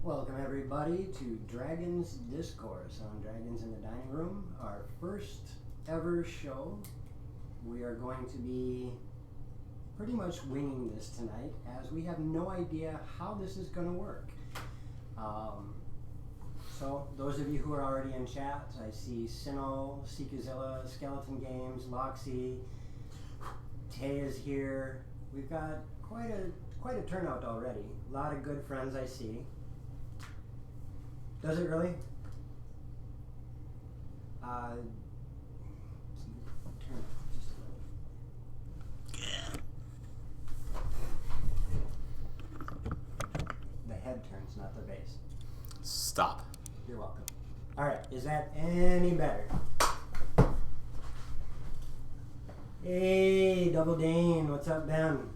Welcome everybody to Dragons Discourse on Dragons in the Dining Room, our first ever show. We are going to be pretty much winging this tonight as we have no idea how this is going to work. So those of you who are already in chat, I see Sinnoh, Seekazilla, Skeleton Games, Loxy, Tay is here. We've got quite a turnout already. A lot of good friends I see. Does it really? Turn it just a little. The head turns, not the base. Stop. You're welcome. Alright, is that any better? Hey, Double Dane, what's up, Ben?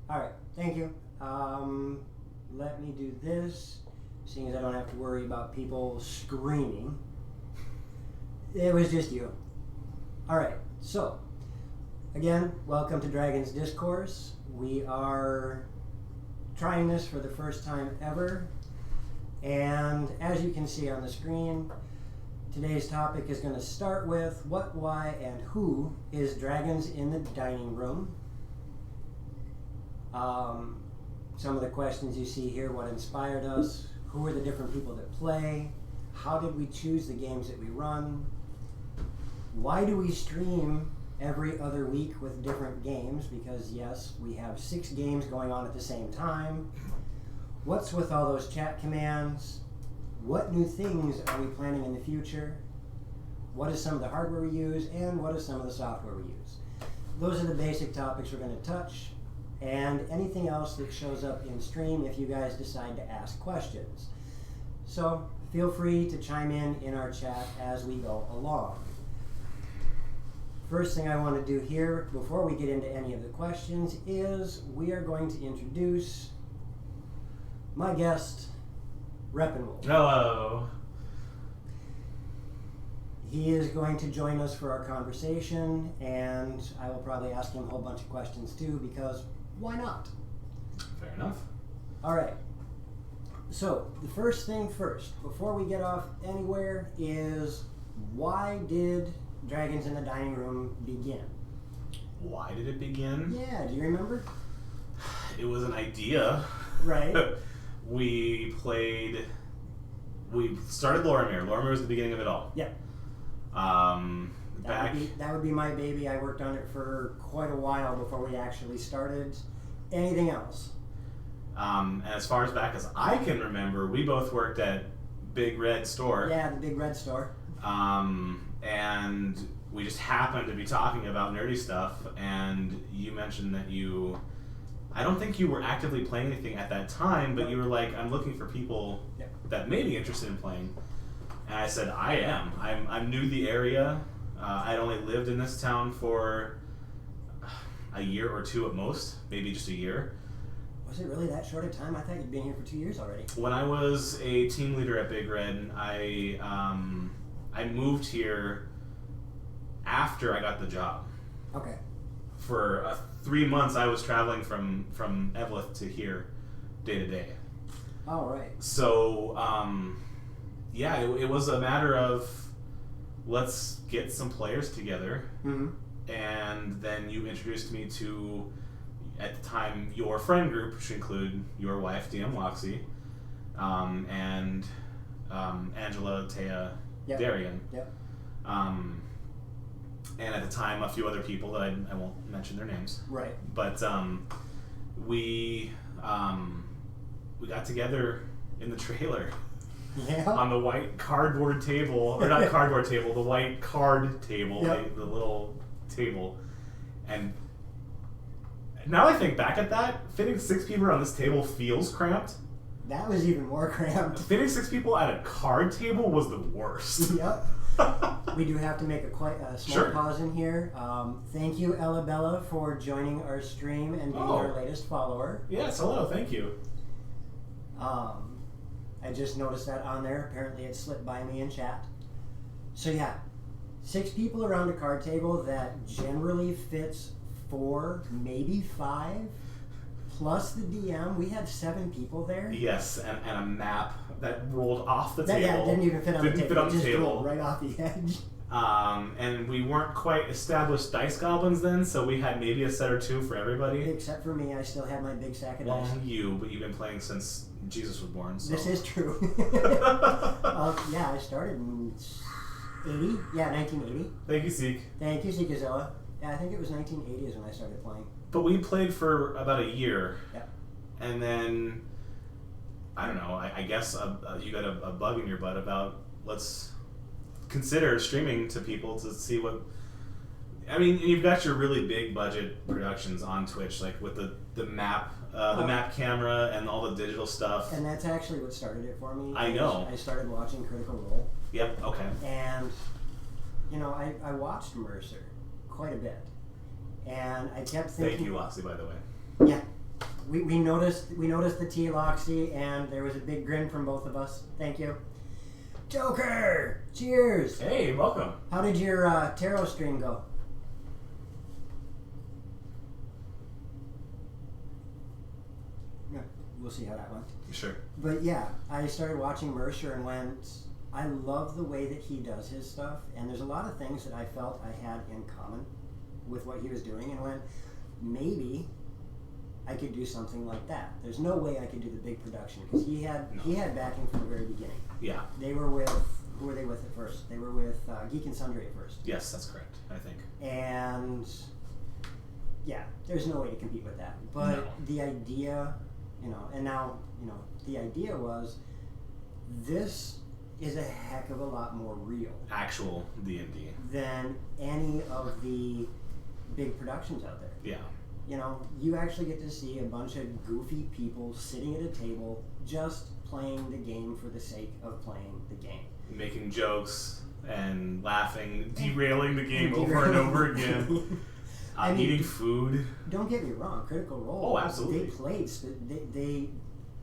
Alright, thank you. Let me do this, seeing as I don't have to worry about people screaming. It was just you. Alright, so, again, welcome to Dragons Discourse. We are trying this for the first time ever, and as you can see on the screen, today's topic is going to start with what, why, and who is Dragons in the Dining Room. Some of the questions you see here, what inspired us, who are the different people that play, how did we choose the games that we run, why do we stream every other week with different games, because yes, we have 6 games going on at the same time, what's with all those chat commands, what new things are we planning in the future, what is some of the hardware we use, and what is some of the software we use. Those are the basic topics we're going to touch, and anything else that shows up in stream if you guys decide to ask questions. So feel free to chime in our chat as we go along. First thing I want to do here before we get into any of the questions is we are going to introduce my guest, Reppenwolf. Hello. He is going to join us for our conversation, and I will probably ask him a whole bunch of questions too, because why not? Fair enough. All right. So the first thing first, before we get off anywhere, is why did Dragons in the Dining Room begin? Why did it begin? Yeah, do you remember? It was an idea. Right. We started Lorimir. Lorimir was the beginning of it all. Yeah. That would be my baby. I worked on it for quite a while before we actually started anything else. And as far as back as I can remember, we both worked at Big Red Store. Yeah, the Big Red Store. And we just happened to be talking about nerdy stuff, and you mentioned that I don't think you were actively playing anything at that time, but you were like, I'm looking for people that may be interested in playing. And I said, I am. I'm new to the area. I'd only lived in this town for a year or two at most, maybe just a year. Was it really that short a time? I thought you'd been here for 2 years already. When I was a team leader at Big Red, I moved here after I got the job. Okay. For 3 months, I was traveling from Eveleth to here, day to day. All right. So, it was a matter of let's get some players together. Mm-hmm. And then you introduced me to, at the time, your friend group, which include your wife, DM Loxy, and Angela, Taya, Darian. Yep. And at the time, a few other people that I won't mention their names. Right. But we got together in the trailer. Yeah. On the white cardboard table, or not cardboard table, the white card table, the little table. And now I think back at that, fitting 6 people around this table feels cramped. That was even more cramped. Fitting 6 people at a card table was the worst. Yep. We do have to make a small pause in here. Thank you, Ella Bella, for joining our stream and being our latest follower. Yes, hello, thank you. I just noticed that on there. Apparently it slipped by me in chat. So yeah, 6 people around a card table that generally fits 4, maybe 5 plus the DM. We had 7 people there. Yes, and a map that rolled off the table. Yeah, it didn't even fit on the table. It just rolled right off the edge. And we weren't quite established dice goblins then, so we had maybe a set or 2 for everybody. Except for me, I still had my big sack of dice. But you've been playing since Jesus was born. So. This is true. Yeah, I started in 80. Yeah, 1980. Thank you, Seek. Thank you, Seekazilla. Yeah, I think it was 1980 is when I started playing. But we played for about a year. Yep. And then, I don't know, I guess you got a bug in your butt about let's consider streaming to people to see what... I mean, you've got your really big budget productions on Twitch, like with the map camera and all the digital stuff. And that's actually what started it for me. I know. I started watching Critical Role. Yep, okay. And, I watched Mercer quite a bit. And I kept thinking... Thank you, Loxley, by the way. Yeah. We noticed the T, Loxy, and there was a big grin from both of us. Thank you. Joker! Cheers! Hey, welcome. How did your tarot stream go? Yeah, we'll see how that went. Sure. But yeah, I started watching Mercer and went, I love the way that he does his stuff, and there's a lot of things that I felt I had in common with what he was doing, and went, maybe I could do something like that. There's no way I could do the big production, because he had backing from the very beginning. Yeah. They were with, who were they with at first? They were with Geek and Sundry at first. Yes, that's correct, I think. And yeah, there's no way to compete with that. But No. the idea, and now, the idea was, this is a heck of a lot more real. Actual D&D. Than any of the big productions out there. Yeah. You actually get to see a bunch of goofy people sitting at a table just playing the game for the sake of playing the game. Making jokes and laughing, derailing the game over and over again. Eating food. Don't get me wrong, Critical Role. Oh, absolutely. They played. They,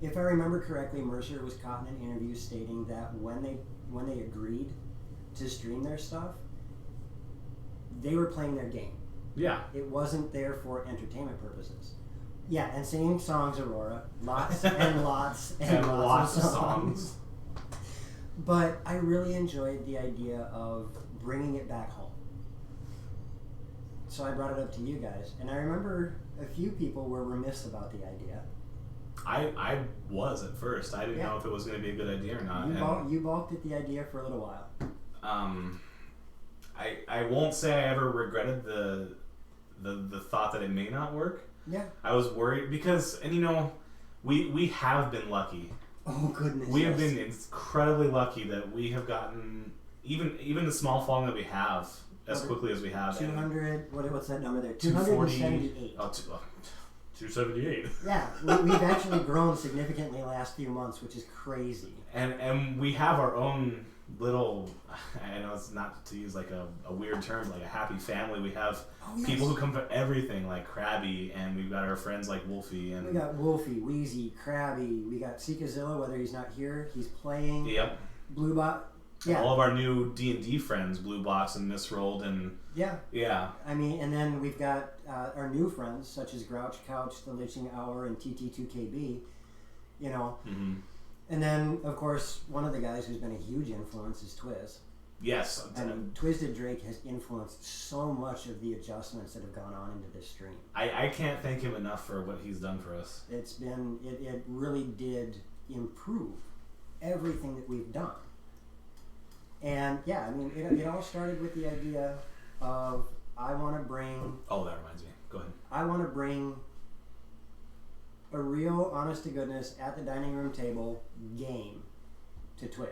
if I remember correctly, Mercer was caught in an interview stating that when they agreed to stream their stuff, they were playing their game. Yeah. It wasn't there for entertainment purposes. Yeah, and singing songs, Aurora. Lots and lots and lots of songs. But I really enjoyed the idea of bringing it back home. So I brought it up to you guys. And I remember a few people were remiss about the idea. I was at first. I didn't know if it was going to be a good idea or not. You balked at the idea for a little while. I won't say I ever regretted the thought that it may not work. Yeah. I was worried because, and we have been lucky. Oh goodness. We have been incredibly lucky that we have gotten even the small following that we have as quickly as we have. 200. What's that number there? 278. 278. Yeah, we've actually grown significantly the last few months, which is crazy. And we have our own little, I know it's not to use like a weird term, like a happy family. We have people who come for everything, like Krabby, and we've got our friends like Wolfie. And we got Wolfie, Wheezy, Krabby. We got Seekazilla, whether he's not here, he's playing. Yep. Bluebot. Yeah. All of our new D&D friends, Blue Box and Misrolled, and yeah. I mean, and then we've got our new friends such as Grouch Couch, The Liching Hour, and TT2KB. Mm-hmm. And then, of course, one of the guys who's been a huge influence is Twiz. Yes. I mean, Twisted Drake has influenced so much of the adjustments that have gone on into this stream. I can't thank him enough for what he's done for us. It's been, it really did improve everything that we've done. And yeah, I mean, it all started with the idea of, I want to bring... Oh, that reminds me. Go ahead. I want to bring a real, honest-to-goodness, at the dining room table game to Twitch.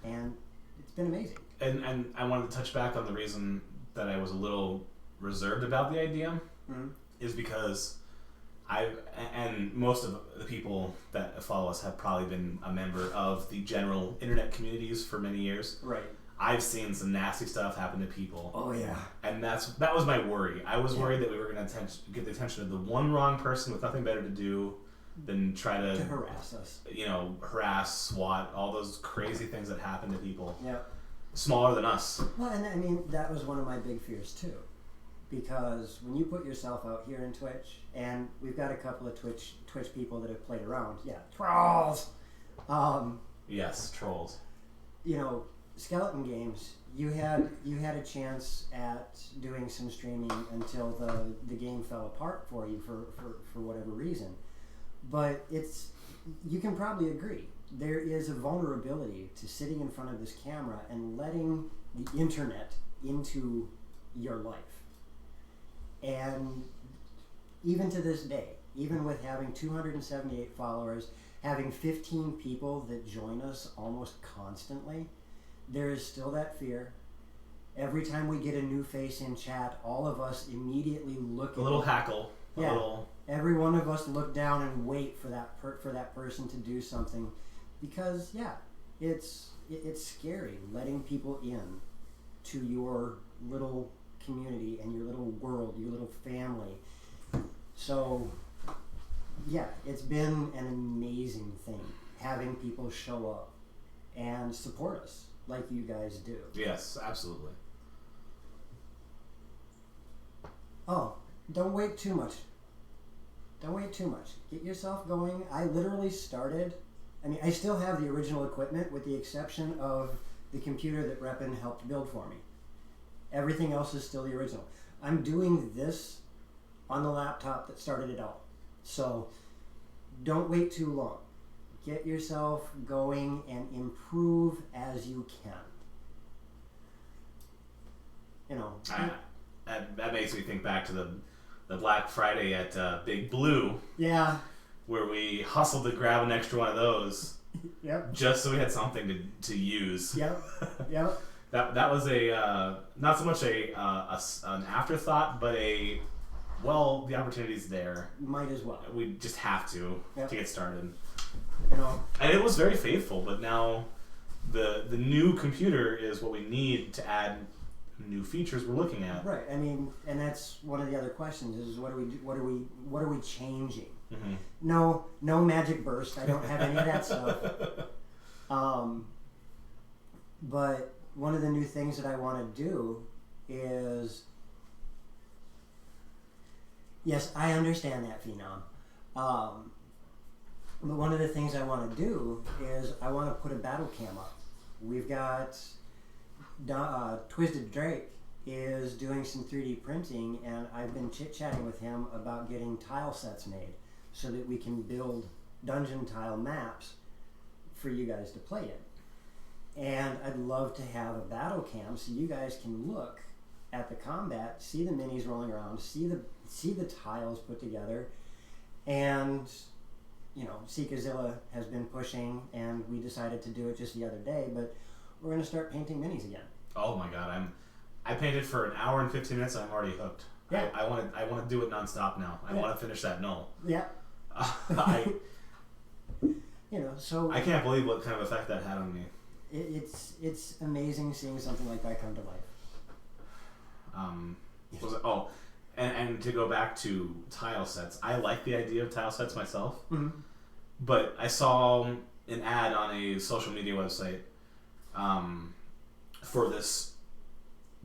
And it's been amazing. And I wanted to touch back on the reason that I was a little reserved about the idea is because and most of the people that follow us have probably been a member of the general internet communities for many years. Right. I've seen some nasty stuff happen to people. Oh yeah. And that was my worry. I was worried that we were going to get the attention of the one wrong person with nothing better to do than try to harass us. Harass, SWAT, all those crazy things that happen to people. Yeah. Smaller than us. Well, and I mean, that was one of my big fears too. because when you put yourself out here in Twitch, and we've got a couple of Twitch people that have played around. Yeah, trolls. Yes, trolls. You know, Skeleton Games. You had a chance at doing some streaming until the game fell apart for you for whatever reason. But you can probably agree, there is a vulnerability to sitting in front of this camera and letting the internet into your life. And even to this day, even with having 278 followers, having 15 people that join us almost constantly, there is still that fear. Every time we get a new face in chat, all of us immediately look A little hackle. Every one of us look down and wait for that person to do something, because it's scary letting people in to your little community and your little world, your little family. So it's been an amazing thing having people show up and support us like you guys do. Yes, absolutely. Oh, don't wait too much. Get yourself going. I literally started, I still have the original equipment with the exception of the computer that Reppin helped build for me. Everything else is still the original. I'm doing this on the laptop that started it all. So don't wait too long. Get yourself going and improve as you can. You know. That makes me think back to the Black Friday at Big Blue. Yeah. Where we hustled to grab an extra one of those. Yep. Just so we had something to use. Yep. Yep. That was not so much an afterthought, but the opportunity's there. Might as well. We just have to get started. You know. And it was very faithful, but now the new computer is what we need to add new features we're looking at. Right. And that's one of the other questions is what are we changing? Mm-hmm. No magic burst. I don't have any of that stuff. But one of the new things that I want to do is, yes, I understand that, Phenom. But one of the things I want to do is I want to put a battle cam up. We've got Twisted Drake is doing some 3D printing, and I've been chit-chatting with him about getting tile sets made so that we can build dungeon tile maps for you guys to play in. And I'd love to have a battle cam so you guys can look at the combat, see the minis rolling around, see the tiles put together, and Seekazilla has been pushing, and we decided to do it just the other day, but we're going to start painting minis again. Oh my god, I painted for an hour and 15 minutes and I'm already hooked. Yeah. I want to do it nonstop now. I want to finish that null. Yeah. So I can't believe what kind of effect that had on me. It's amazing seeing something like that come to life. And to go back to tile sets, I like the idea of tile sets myself. Mm-hmm. But I saw an ad on a social media website for this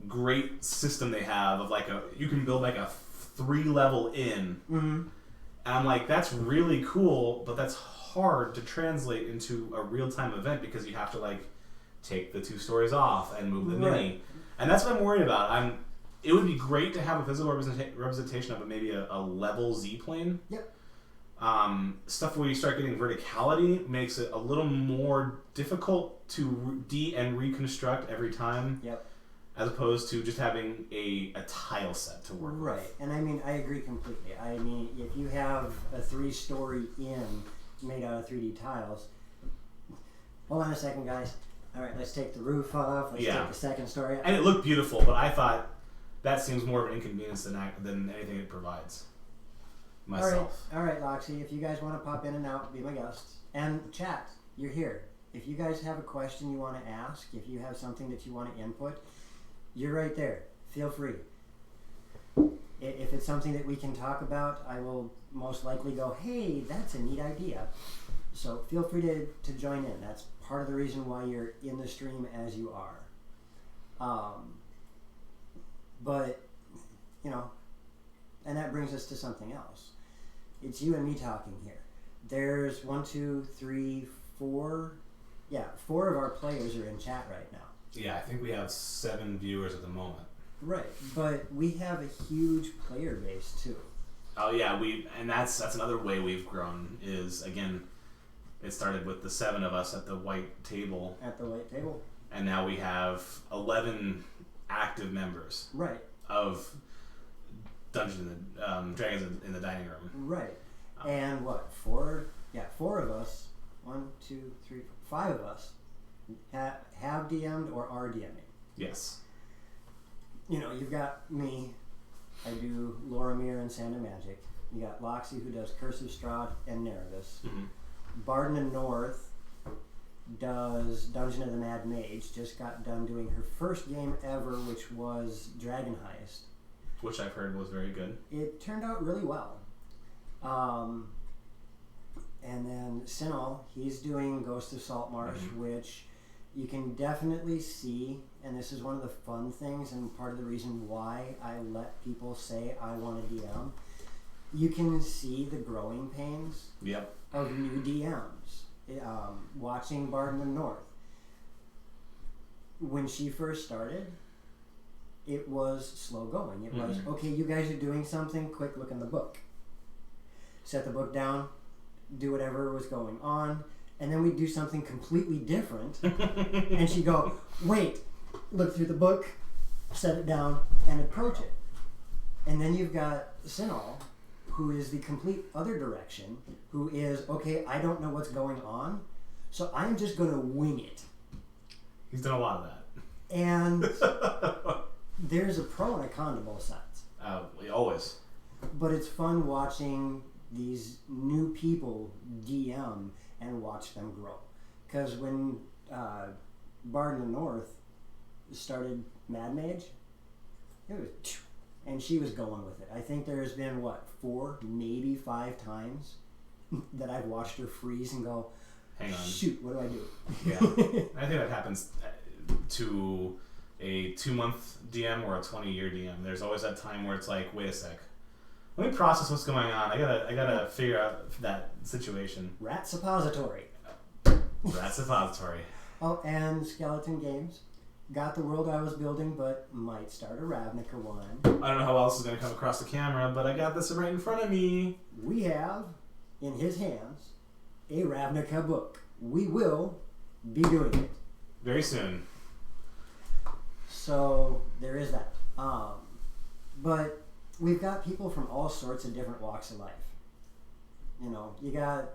great system they have of you can build a 3-level inn. Mm-hmm. And I'm like, that's really cool, but that's hard to translate into a real-time event because you have to take the 2 stories off and move the mini. And that's what I'm worried about. It would be great to have a physical representation of maybe a level Z-plane. Yep. Stuff where you start getting verticality makes it a little more difficult to and reconstruct every time. Yep. As opposed to just having a tile set to work with. Right. And I agree completely. If you have a 3-story inn made out of 3D tiles, hold on a second, guys. All right, let's take the roof off. Let's take the second story. And it looked beautiful, but I thought that seems more of an inconvenience than anything it provides. Myself. All right, Loxy. If you guys want to pop in and out, be my guests. And chat, you're here. If you guys have a question you want to ask, if you have something that you want to input, you're right there. Feel free. If it's something that we can talk about, I will most likely go, hey, that's a neat idea. So feel free to join in. That's part of the reason why you're in the stream as you are. But, and that brings us to something else. It's you and me talking here. There's 1, 2, 3, 4. Yeah, 4 of our players are in chat right now. Yeah, I think we have 7 viewers at the moment. Right, but we have a huge player base too. Oh yeah, and that's another way we've grown is, again, it started with the 7 of us at the white table. At the white table. And now we have 11 active members. Right. Of Dungeons and Dragons in the dining room. Right. And what? 4? Yeah, 4 of us. 1, 2, 3, 5 of us have DM'd or are DMing. Yes. You've got me. I do Loramir and Sand and Magic. You got Loxy, who does Cursive Strahd and Nervous. Mm-hmm. Barden North does Dungeon of the Mad Mage. Just got done doing her first game ever, which was Dragon Heist. Which I've heard was very good. It turned out really well. And then Sinal, he's doing Ghost of Saltmarsh, which you can definitely see, and this is one of the fun things and part of the reason why I let people say I want to DM. You can see the growing pains of new DMs. Watching Barden North. When she first started, it was slow going. It was, okay, you guys are doing something, quick look in the book. Set the book down, do whatever was going on, and then we'd do something completely different, and she'd go, wait, look through the book, set it down, and approach it. And then you've got Sinal, who is the complete other direction, who is, okay, I don't know what's going on, so I'm just going to wing it. He's done a lot of that. And there's a pro and a con to both sides. Always. But it's fun watching these new people DM and watch them grow. Because when Barden North started Mad Mage, it was, and she was going with it. I think there's been, 4, maybe 5 times that I've watched her freeze and go, hang on. Shoot, what do I do? Yeah. I think that happens to a 2-month DM or a 20-year DM. There's always that time where it's like, wait a sec. Let me process what's going on. I gotta figure out that situation. Rat Suppository. Rat Suppository. Oh, and Skeleton Games. Got the world I was building, but might start a Ravnica one. I don't know how else is going to come across the camera, but I got this right in front of me. We have, in his hands, a Ravnica book. We will be doing it. Very soon. So, there is that. But we've got people from all sorts of different walks of life. You got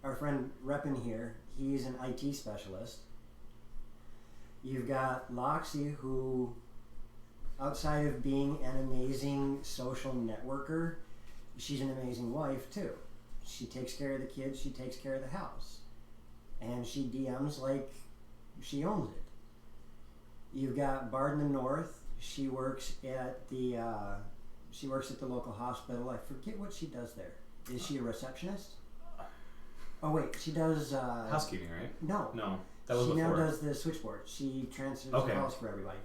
our friend Reppin here. He's an IT specialist. You've got Loxy, who, outside of being an amazing social networker, she's an amazing wife too. She takes care of the kids, she takes care of the house. And she DMs like she owns it. You've got Barden North. She works at the local hospital. I forget what she does there. Is she a receptionist? Oh wait, she does housekeeping, right? No. That was she before. now does the switchboard. She transfers the calls for everybody.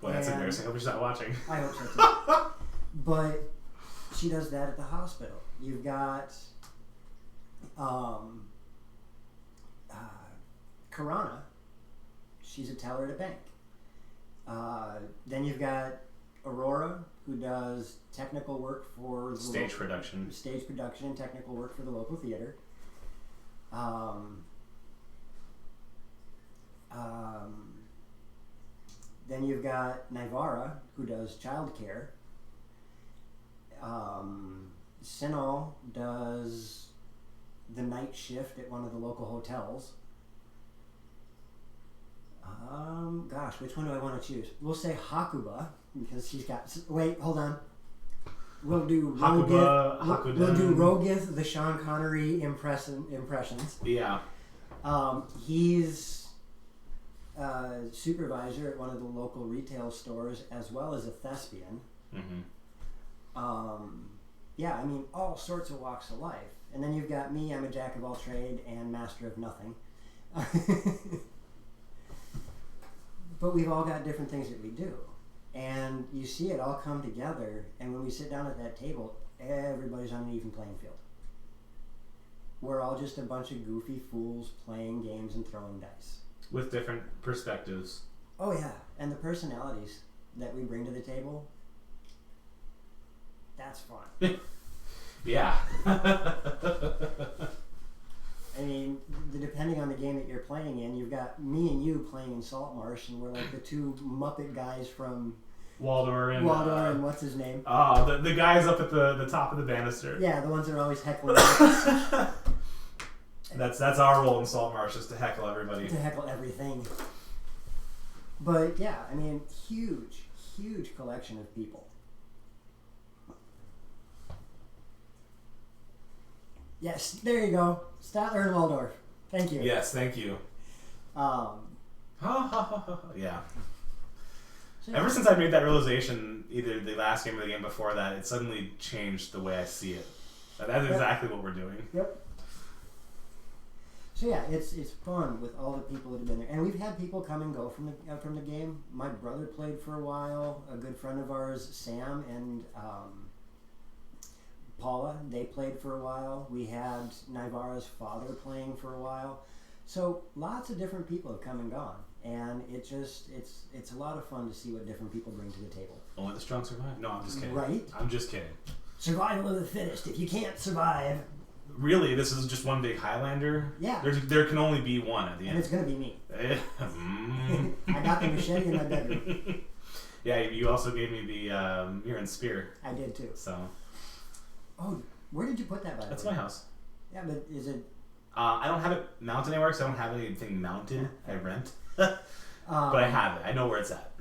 Boy, that's embarrassing. I hope she's not watching. I hope so too. But she does that at the hospital. You've got Karana. She's a teller at a bank. Then you've got Aurora, who does technical work for the stage production and technical work for the local theater. Then you've got Nivara, who does childcare. Sinal does the night shift at one of the local hotels. Gosh, which one do I want to choose? We'll say Hakuba, because she's got... Wait, hold on. We'll do Rogith. We'll do Rogith, the Sean Connery impressions. Yeah. He's supervisor at one of the local retail stores, as well as a thespian. Mm-hmm. Yeah, I mean, all sorts of walks of life. And then you've got me, I'm a jack of all trade and master of nothing. But we've all got different things that we do. And you see it all come together, and when we sit down at that table, everybody's on an even playing field. We're all just a bunch of goofy fools playing games and throwing dice. With different perspectives. Oh yeah, and the personalities that we bring to the table, that's fun. Yeah. I mean, depending on the game that you're playing in, you've got me and you playing in Saltmarsh, and we're like the two Muppet guys from Waldor and what's his name? The guys up at the top of the banister. Yeah, the ones that are always heckling. That's our role in Saltmarsh, is to heckle everybody. To heckle everything. But yeah, I mean, huge collection of people. Yes, there you go. Statler and Waldorf. Thank you. Yes, thank you. Yeah. So, Ever since I made that realization, either the last game or the game before that, it suddenly changed the way I see it. That's exactly what we're doing. Yep. So yeah, it's fun with all the people that have been there, and we've had people come and go from the game. My brother played for a while. A good friend of ours, Sam, and Paula, they played for a while. We had Naivara's father playing for a while. So lots of different people have come and gone, and it's a lot of fun to see what different people bring to the table. Only the strong survive. No, I'm just kidding. Right? I'm just kidding. Survival of the fittest. If you can't survive, really, this is just one big Highlander. Yeah. There can only be one at the end. And it's gonna be me. I got the machete in my bedroom. Yeah, you also gave me the Miran spear. I did too. So. Oh, where did you put that, by the way? That's my house. Yeah, but is it? I don't have it mounted anywhere because I don't have anything mounted. I rent. But I have it. I know where it's at.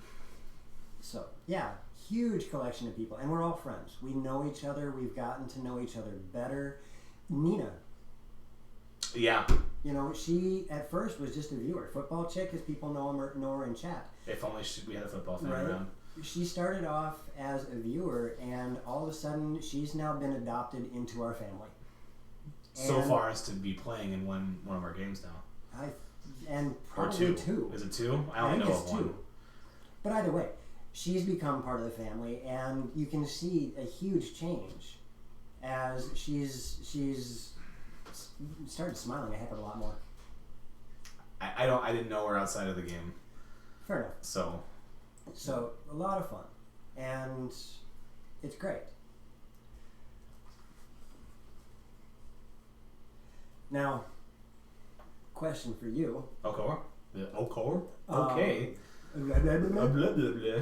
So, yeah, huge collection of people. And we're all friends. We know each other. We've gotten to know each other better. Nina. Yeah. You know, she at first was just a viewer. Football chick, as people know her in chat. If only we had a football fan around. She started off as a viewer, and all of a sudden, she's now been adopted into our family. So far as to be playing in one of our games now. And probably two. Is it two? I only know of one. Two. But either way, she's become part of the family, and you can see a huge change as she's started smiling a heck of a lot more. I didn't know her outside of the game. Fair enough. So a lot of fun, and it's great. Now, question for you. Okay. Blah, blah, blah. Blah, blah, blah.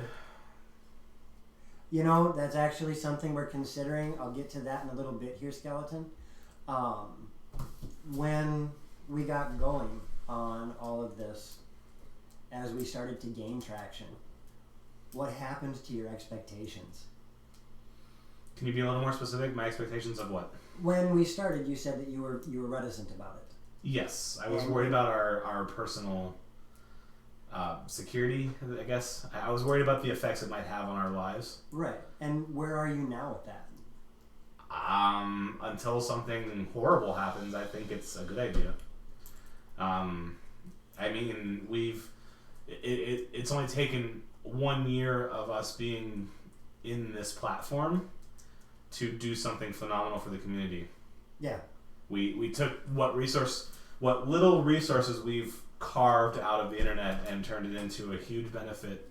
You know, that's actually something we're considering. I'll get to that in a little bit here, Skeleton. When we got going on all of this, as we started to gain traction, what happened to your expectations? Can you be a little more specific? My expectations of what? When we started, you said that you were reticent about it. Yes, I was worried about our personal security, I guess. I was worried about the effects it might have on our lives. Right. And where are you now with that? Until something horrible happens, I think it's a good idea. I mean, it's only taken 1 year of us being in this platform to do something phenomenal for the community. Yeah. We took what little resources we've carved out of the internet and turned it into a huge benefit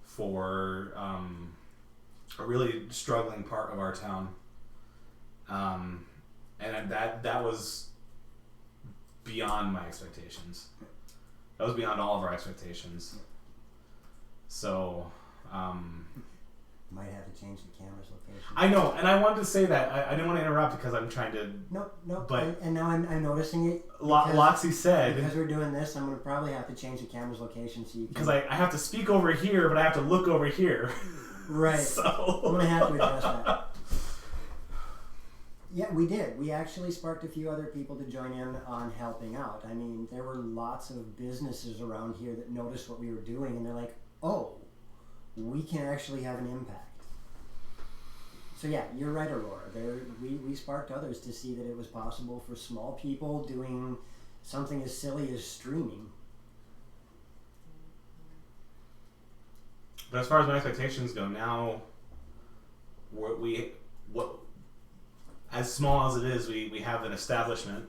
for a really struggling part of our town. And that was beyond my expectations. That was beyond all of our expectations. So, might have to change the camera's location. I know, and I wanted to say that. I didn't want to interrupt because I'm trying to... No. But and now I'm noticing it. Loxy said... Because we're doing this, I'm going to probably have to change the camera's location so you can... Because I have to speak over here, but I have to look over here. Right. So... I'm going to have to address that. Yeah, we did. We actually sparked a few other people to join in on helping out. I mean, there were lots of businesses around here that noticed what we were doing, and they're like, oh, we can actually have an impact. So yeah, you're right, Aurora. We sparked others to see that it was possible for small people doing something as silly as streaming. But as far as my expectations go, now as small as it is, we have an establishment.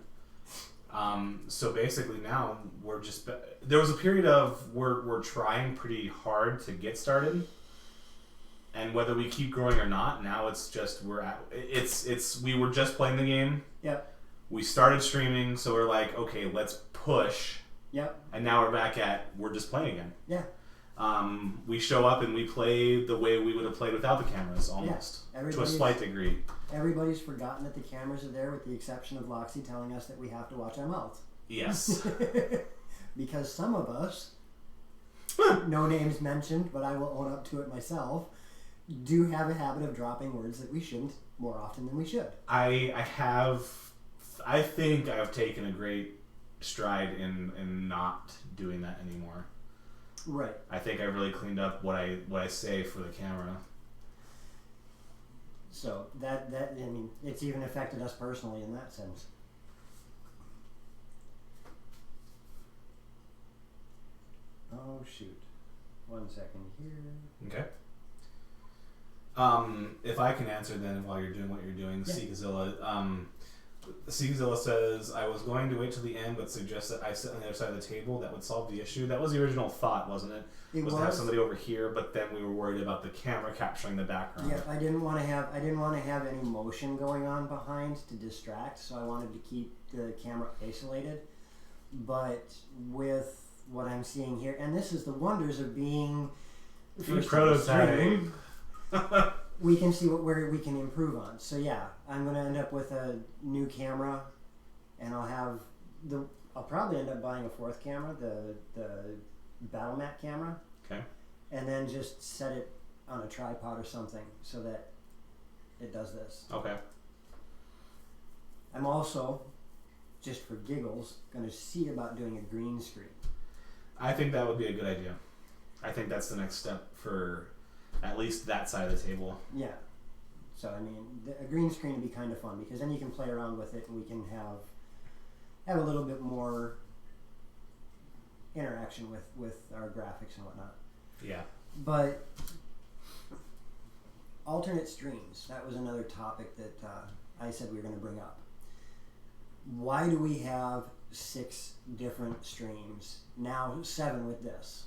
So basically now we're just, there was a period of we're trying pretty hard to get started, and whether we keep growing or not, now it's just we were just playing the game. Yep. We started streaming, so we're like, okay, let's push. Yep. And now we're just playing again. Yeah. We show up and we play the way we would have played without the cameras, almost, to a slight degree. Everybody's forgotten that the cameras are there, with the exception of Loxy telling us that we have to watch our mouths. Yes. Because some of us, no names mentioned, but I will own up to it myself, do have a habit of dropping words that we shouldn't more often than we should. I think I've taken a great stride in not doing that anymore. Right. I think I've really cleaned up what I say for the camera. So that I mean, it's even affected us personally in that sense. Oh shoot. 1 second here. Okay. If I can answer then while you're doing what you're doing, yeah. Seagazilla says, I was going to wait till the end, but suggest that I sit on the other side of the table. That would solve the issue. That was the original thought, wasn't it? It was to have somebody over here, but then we were worried about the camera capturing the background. Yeah, I didn't want to have any motion going on behind to distract, so I wanted to keep the camera isolated. But with what I'm seeing here, and this is the wonders of being prototype. We can see where we can improve on. So yeah, I'm gonna end up with a new camera, and I'll probably end up buying a fourth camera, the battle mat camera. Okay. And then just set it on a tripod or something so that it does this. Okay. I'm also, just for giggles, gonna see about doing a green screen. I think that would be a good idea. I think that's the next step for at least that side of the table. Yeah. So I mean, a green screen would be kind of fun, because then you can play around with it and we can have a little bit more interaction with our graphics and whatnot. Yeah. But alternate streams, that was another topic that I said we were going to bring up. Why do we have 6 different streams? Now 7 with this.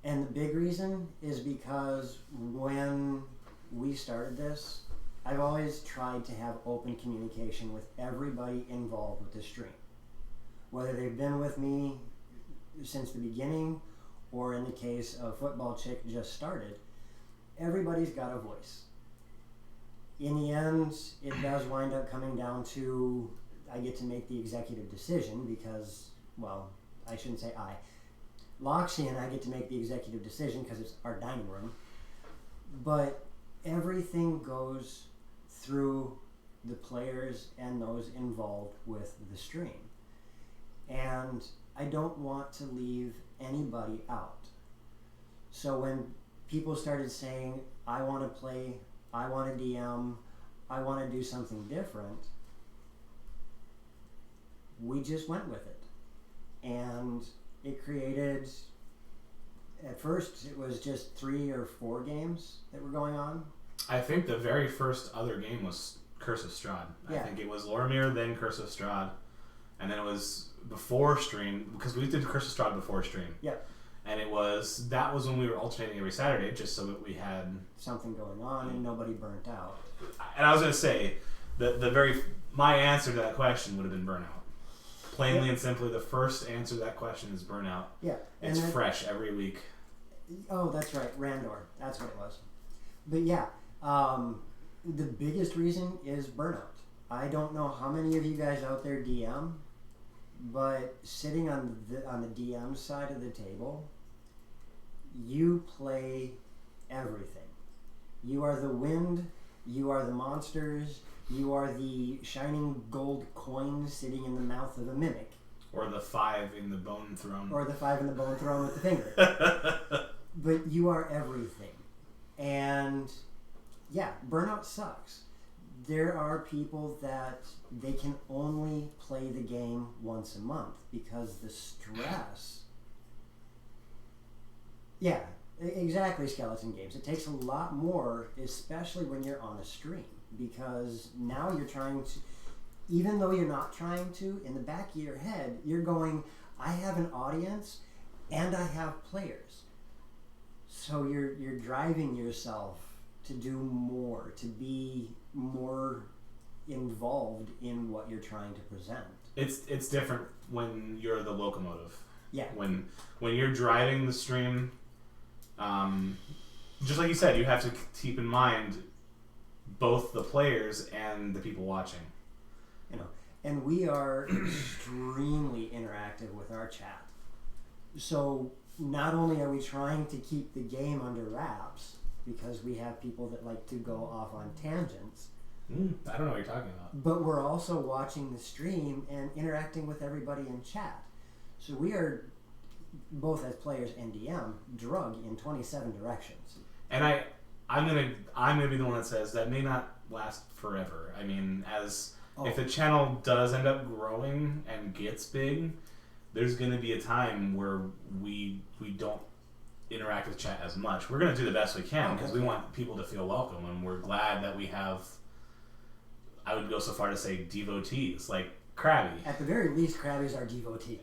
And the big reason is because when we started this, I've always tried to have open communication with everybody involved with the stream. Whether they've been with me since the beginning, or in the case of Football Chick just started, everybody's got a voice. In the end, it does wind up coming down to, I get to make the executive decision because, well, I shouldn't say I. Loxy and I get to make the executive decision because it's our dining room. But everything goes through the players and those involved with the stream. And I don't want to leave anybody out. So when people started saying, I want to play, I want to DM, I want to do something different, we just went with it. And it created, at first it was just 3 or 4 games that were going on. I think the very first other game was Curse of Strahd. Yeah. I think it was Lormir, then Curse of Strahd, and then it was before stream, because we did Curse of Strahd before stream. Yep. And that was when we were alternating every Saturday, just so that we had something going on and nobody burnt out. And I was going to say, my answer to that question would have been burnout. Plainly and simply, the first answer to that question is burnout. Yeah. It's fresh every week. Oh, that's right. Randor. That's what it was. But yeah, the biggest reason is burnout. I don't know how many of you guys out there DM, but sitting on the DM side of the table, you play everything. You are the wind, you are the monsters, you are the shining gold coin sitting in the mouth of a mimic. Or the 5 in the bone throne. Or the 5 in the bone throne with the finger. But you are everything. And yeah, burnout sucks. There are people that they can only play the game once a month because the stress. Yeah, Exactly, skeleton games. It takes a lot more, especially when you're on a stream, because now you're trying to, even though you're not trying to, in the back of your head, you're going, I have an audience and I have players. So you're driving yourself to do more, to be more involved in what you're trying to present. It's different when you're the locomotive. Yeah. When you're driving the stream, just like you said, you have to keep in mind both the players and the people watching. You know, and we are extremely interactive with our chat. So not only are we trying to keep the game under wraps, because we have people that like to go off on tangents. I don't know what you're talking about. But we're also watching the stream and interacting with everybody in chat. So we are, both as players and DM, drug in 27 directions. And I'm gonna be the one that says that may not last forever. I mean, if the channel does end up growing and gets big, there's gonna be a time where we don't interact with chat as much. We're gonna do the best we can because we want people to feel welcome, and we're glad that we have, I would go so far to say, devotees like Krabby. At the very least, Krabby's our devotees.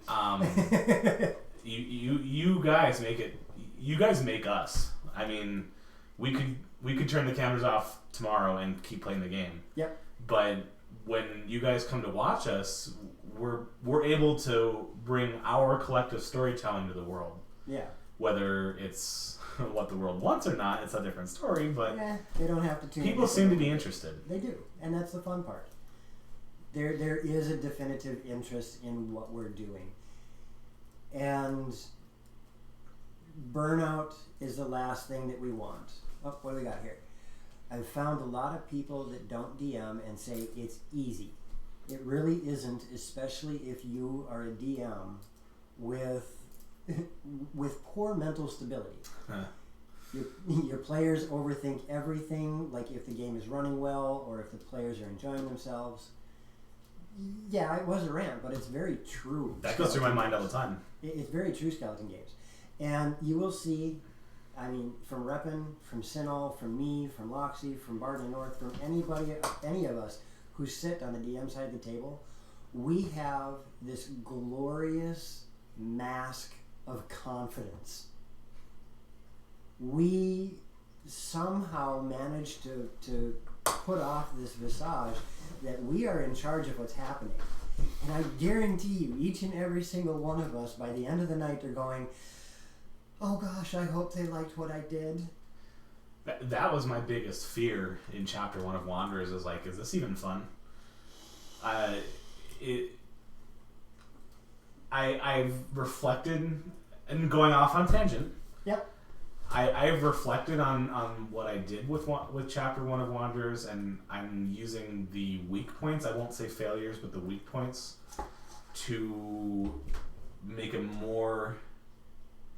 You guys make it. You guys make us. I mean, we could turn the cameras off tomorrow and keep playing the game. Yep. But when you guys come to watch us, we're able to bring our collective storytelling to the world. Yeah. Whether it's what the world wants or not, it's a different story. But yeah, they don't have to tune in. People seem to be interested. They do, and that's the fun part. There is a definitive interest in what we're doing. And burnout is the last thing that we want. Oh, what do we got here? I've found a lot of people that don't DM and say it's easy. It really isn't, especially if you are a DM with poor mental stability. Huh. Your players overthink everything, like if the game is running well or if the players are enjoying themselves. Yeah, it was a rant, but it's very true. That goes through my mind all the time. It's very true, skeleton games. And you will see, I mean, from Reppin, from Sinal, from me, from Loxy, from Barton North, from any of us who sit on the DM side of the table, we have this glorious mask of confidence. We somehow manage to put off this visage that we are in charge of what's happening. And I guarantee you, each and every single one of us, by the end of the night, are going, oh gosh, I hope they liked what I did. That was my biggest fear in Chapter 1 of Wanderers, is like, is this even fun? I've reflected, and going off on tangent. Yep. I've reflected on what I did with Chapter 1 of Wanderers, and I'm using the weak points, I won't say failures, but the weak points, to make a more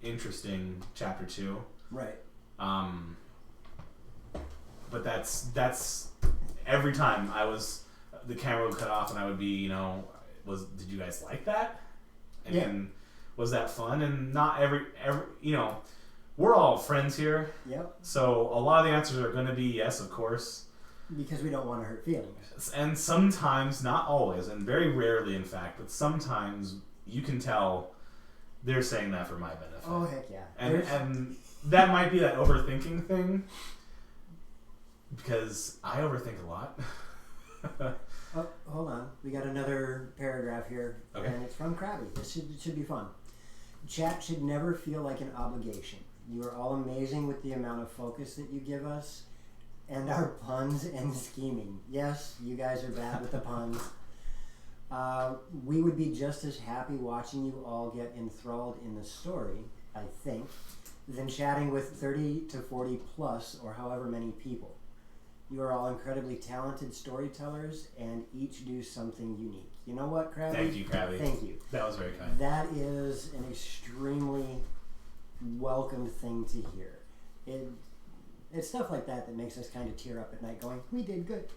interesting Chapter 2. Right. But that's every time the camera would cut off and I would be, did you guys like that? And was that fun? And not every we're all friends here. Yep. So a lot of the answers are going to be yes, of course. Because we don't want to hurt feelings. And sometimes, not always, and very rarely in fact, but sometimes you can tell they're saying that for my benefit. Oh, heck yeah. And that might be that overthinking thing, because I overthink a lot. Oh, hold on. We got another paragraph here, okay. And it's from Krabby. This should be fun. Chat should never feel like an obligation. You are all amazing with the amount of focus that you give us, and our puns and scheming. Yes, you guys are bad with the puns. We would be just as happy watching you all get enthralled in the story, I think, than chatting with 30 to 40 plus or however many people. You are all incredibly talented storytellers and each do something unique. You know what, Krabby? Thank you, Krabby. Thank you. That was very kind. That is an extremely welcome thing to hear. It's stuff like that makes us kind of tear up at night going, we did good.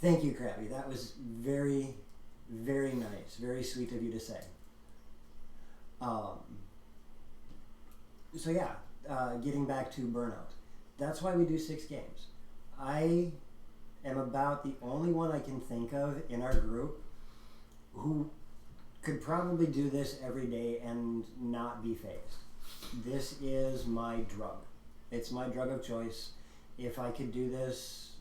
Thank you, Krabby. That was very, Very nice. Very sweet of you to say. So yeah, getting back to Burnout. That's why we do 6 games. I am about the only one I can think of in our group who could probably do this every day and not be phased. This is my drug. It's my drug of choice. If I could do this,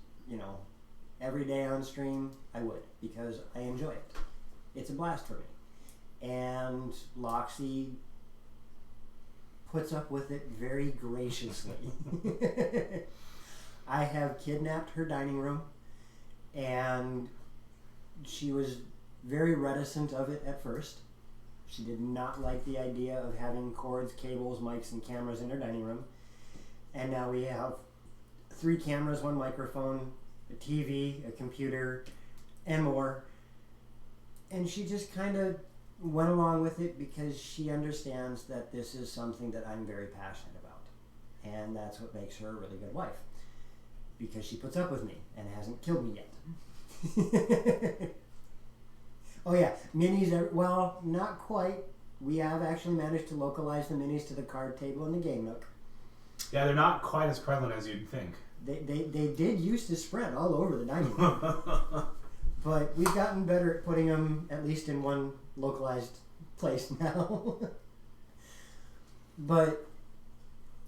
every day on stream, I would, because I enjoy it. It's a blast for me. And Loxy puts up with it very graciously. I have kidnapped her dining room, and she was very reticent of it at first. She did not like the idea of having cords, cables, mics, and cameras in her dining room. And now we have 3 cameras, 1 microphone, a TV, a computer, and more. And she just kind of went along with it because she understands that this is something that I'm very passionate about. And that's what makes her a really good wife. Because she puts up with me and hasn't killed me yet. Oh yeah, minis are, well, not quite. We have actually managed to localize the minis to the card table and the game nook. Yeah, they're not quite as prevalent as you'd think. They did used to spread all over the dining room. But we've gotten better at putting them at least in one localized place now. But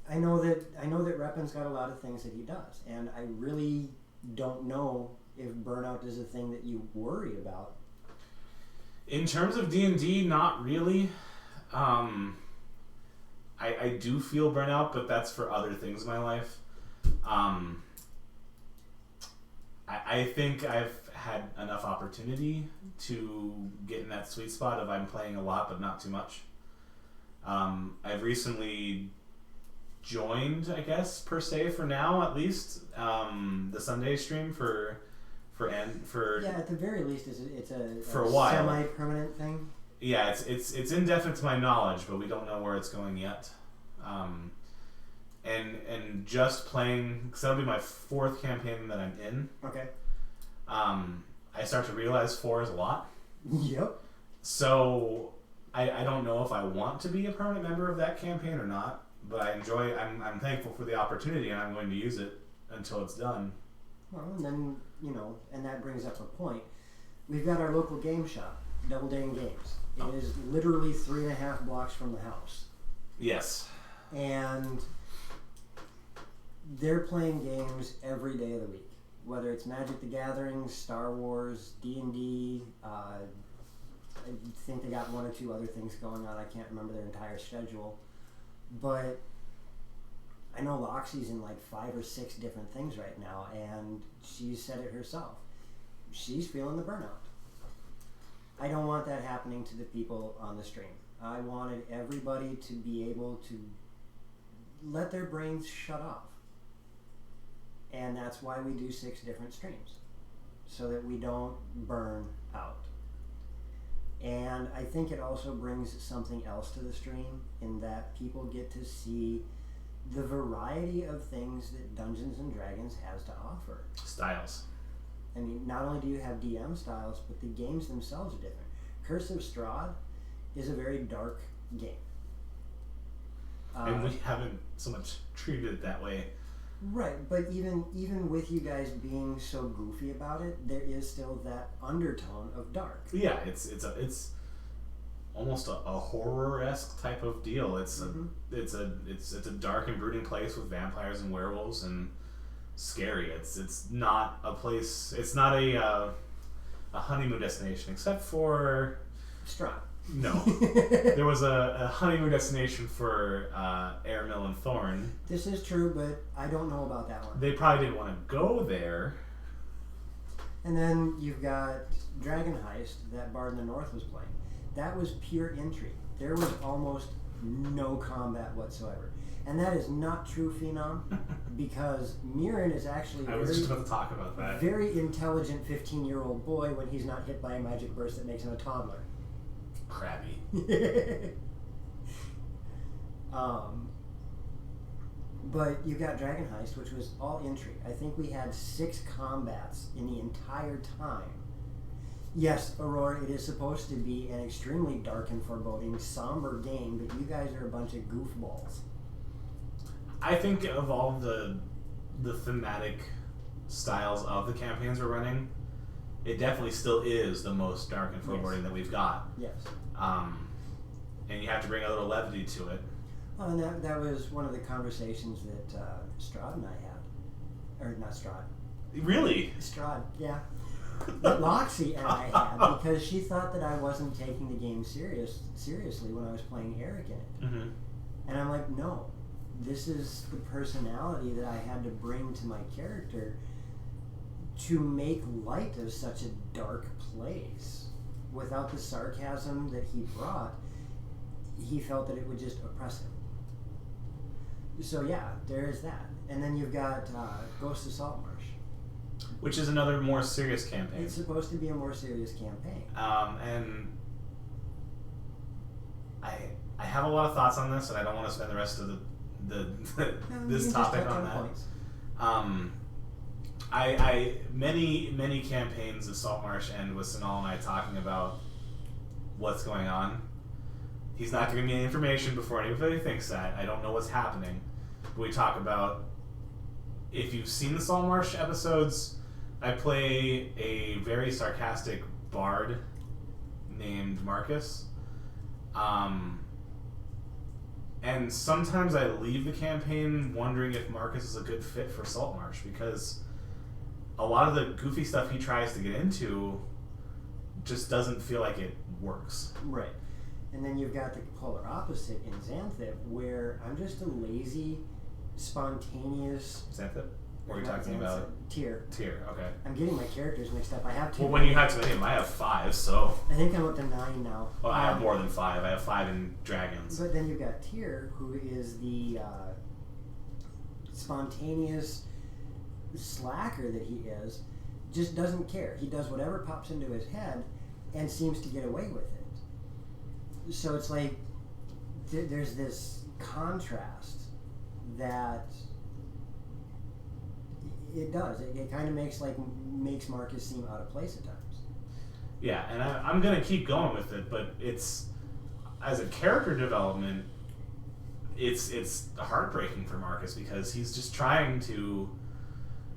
I know that Reppin's got a lot of things that he does, and I really don't know if burnout is a thing that you worry about. In terms of D&D, not really. I do feel burnout, but that's for other things in my life. I think I've had enough opportunity to get in that sweet spot of I'm playing a lot but not too much. I've recently joined, I guess, per se, for now at least, the Sunday stream for yeah, at the very least it's a for a while semi-permanent thing. Yeah, it's indefinite to my knowledge, but we don't know where it's going yet. And just playing, because that'll be my 4th campaign that I'm in. Okay. I start to realize 4 is a lot. Yep. So I don't know if I want to be a permanent member of that campaign or not, but I'm thankful for the opportunity, and I'm going to use it until it's done. Well, and then, and that brings up a point. We've got our local game shop, Double Dang Games. It is literally 3.5 blocks from the house. Yes. And they're playing games every day of the week. Whether it's Magic the Gathering, Star Wars, D&D, I think they got 1 or 2 other things going on. I can't remember their entire schedule. But I know Loxy's in like 5 or 6 different things right now, and she said it herself. She's feeling the burnout. I don't want that happening to the people on the stream. I wanted everybody to be able to let their brains shut off. And that's why we do 6 different streams, so that we don't burn out. And I think it also brings something else to the stream, in that people get to see the variety of things that Dungeons and Dragons has to offer. Styles. I mean, not only do you have DM styles, but the games themselves are different. Curse of Strahd is a very dark game. And we haven't so much treated it that way. Right, but even with you guys being so goofy about it, there is still that undertone of dark. Yeah, it's almost a horror-esque type of deal. It's a dark and brooding place with vampires and werewolves and scary. It's not a place. It's not a honeymoon destination, except for Strahd. No, there was a honeymoon destination for Airmill and Thorn. This is true, but I don't know about that one. They probably didn't want to go there. And then you've got Dragon Heist that Bard in the North was playing. That was pure intrigue. There was almost no combat whatsoever. And that is not true, Phenom, because Mirren is actually I was just about to talk about that. Very intelligent 15-year-old boy when he's not hit by a magic burst that makes him a toddler. Crabby. But you got Dragon Heist, which was all intrigue. I think we had 6 combats in the entire time. Yes, Aurora, it is supposed to be an extremely dark and foreboding, somber game, but you guys are a bunch of goofballs. I think of all the thematic styles of the campaigns we're running, it definitely still is the most dark and foreboding that we've got. Yes. And you have to bring a little levity to it. Well, and that was one of the conversations that Strahd and I had. Or not Strahd. Really? Strahd, yeah. That Loxy and I had, because she thought that I wasn't taking the game seriously when I was playing Eric in it. Mm-hmm. And I'm like, no. This is the personality that I had to bring to my character to make light of such a dark place. Without the sarcasm that he brought, he felt that it would just oppress him. So yeah, there is that. And then you've got Ghost of Saltmarsh. Which is another more serious campaign. It's supposed to be a more serious campaign. And I have a lot of thoughts on this, and I don't want to spend the rest of this topic on that. Many campaigns of Saltmarsh end with Sanal and I talking about what's going on. He's not giving me any information before anybody thinks that. I don't know what's happening. But we talk about, if you've seen the Saltmarsh episodes, I play a very sarcastic bard named Marcus. And sometimes I leave the campaign wondering if Marcus is a good fit for Saltmarsh, because a lot of the goofy stuff he tries to get into just doesn't feel like it works. Right. And then you've got the polar opposite in Xanthip, where I'm just a lazy, spontaneous... Xanthip? What are you talking about? Tyr. Tyr, okay. I'm getting my characters mixed up. I have two. Well, when you have to name, I have 5, so... I think I'm up to 9 now. Well, I have more than 5. I have 5 in Dragons. But then you've got Tyr, who is the spontaneous slacker that he is, just doesn't care. He does whatever pops into his head and seems to get away with it. So it's like there's this contrast that it does. It kind of makes Marcus seem out of place at times. Yeah, and I'm going to keep going with it, but it's, as a character development, it's heartbreaking for Marcus, because he's just trying to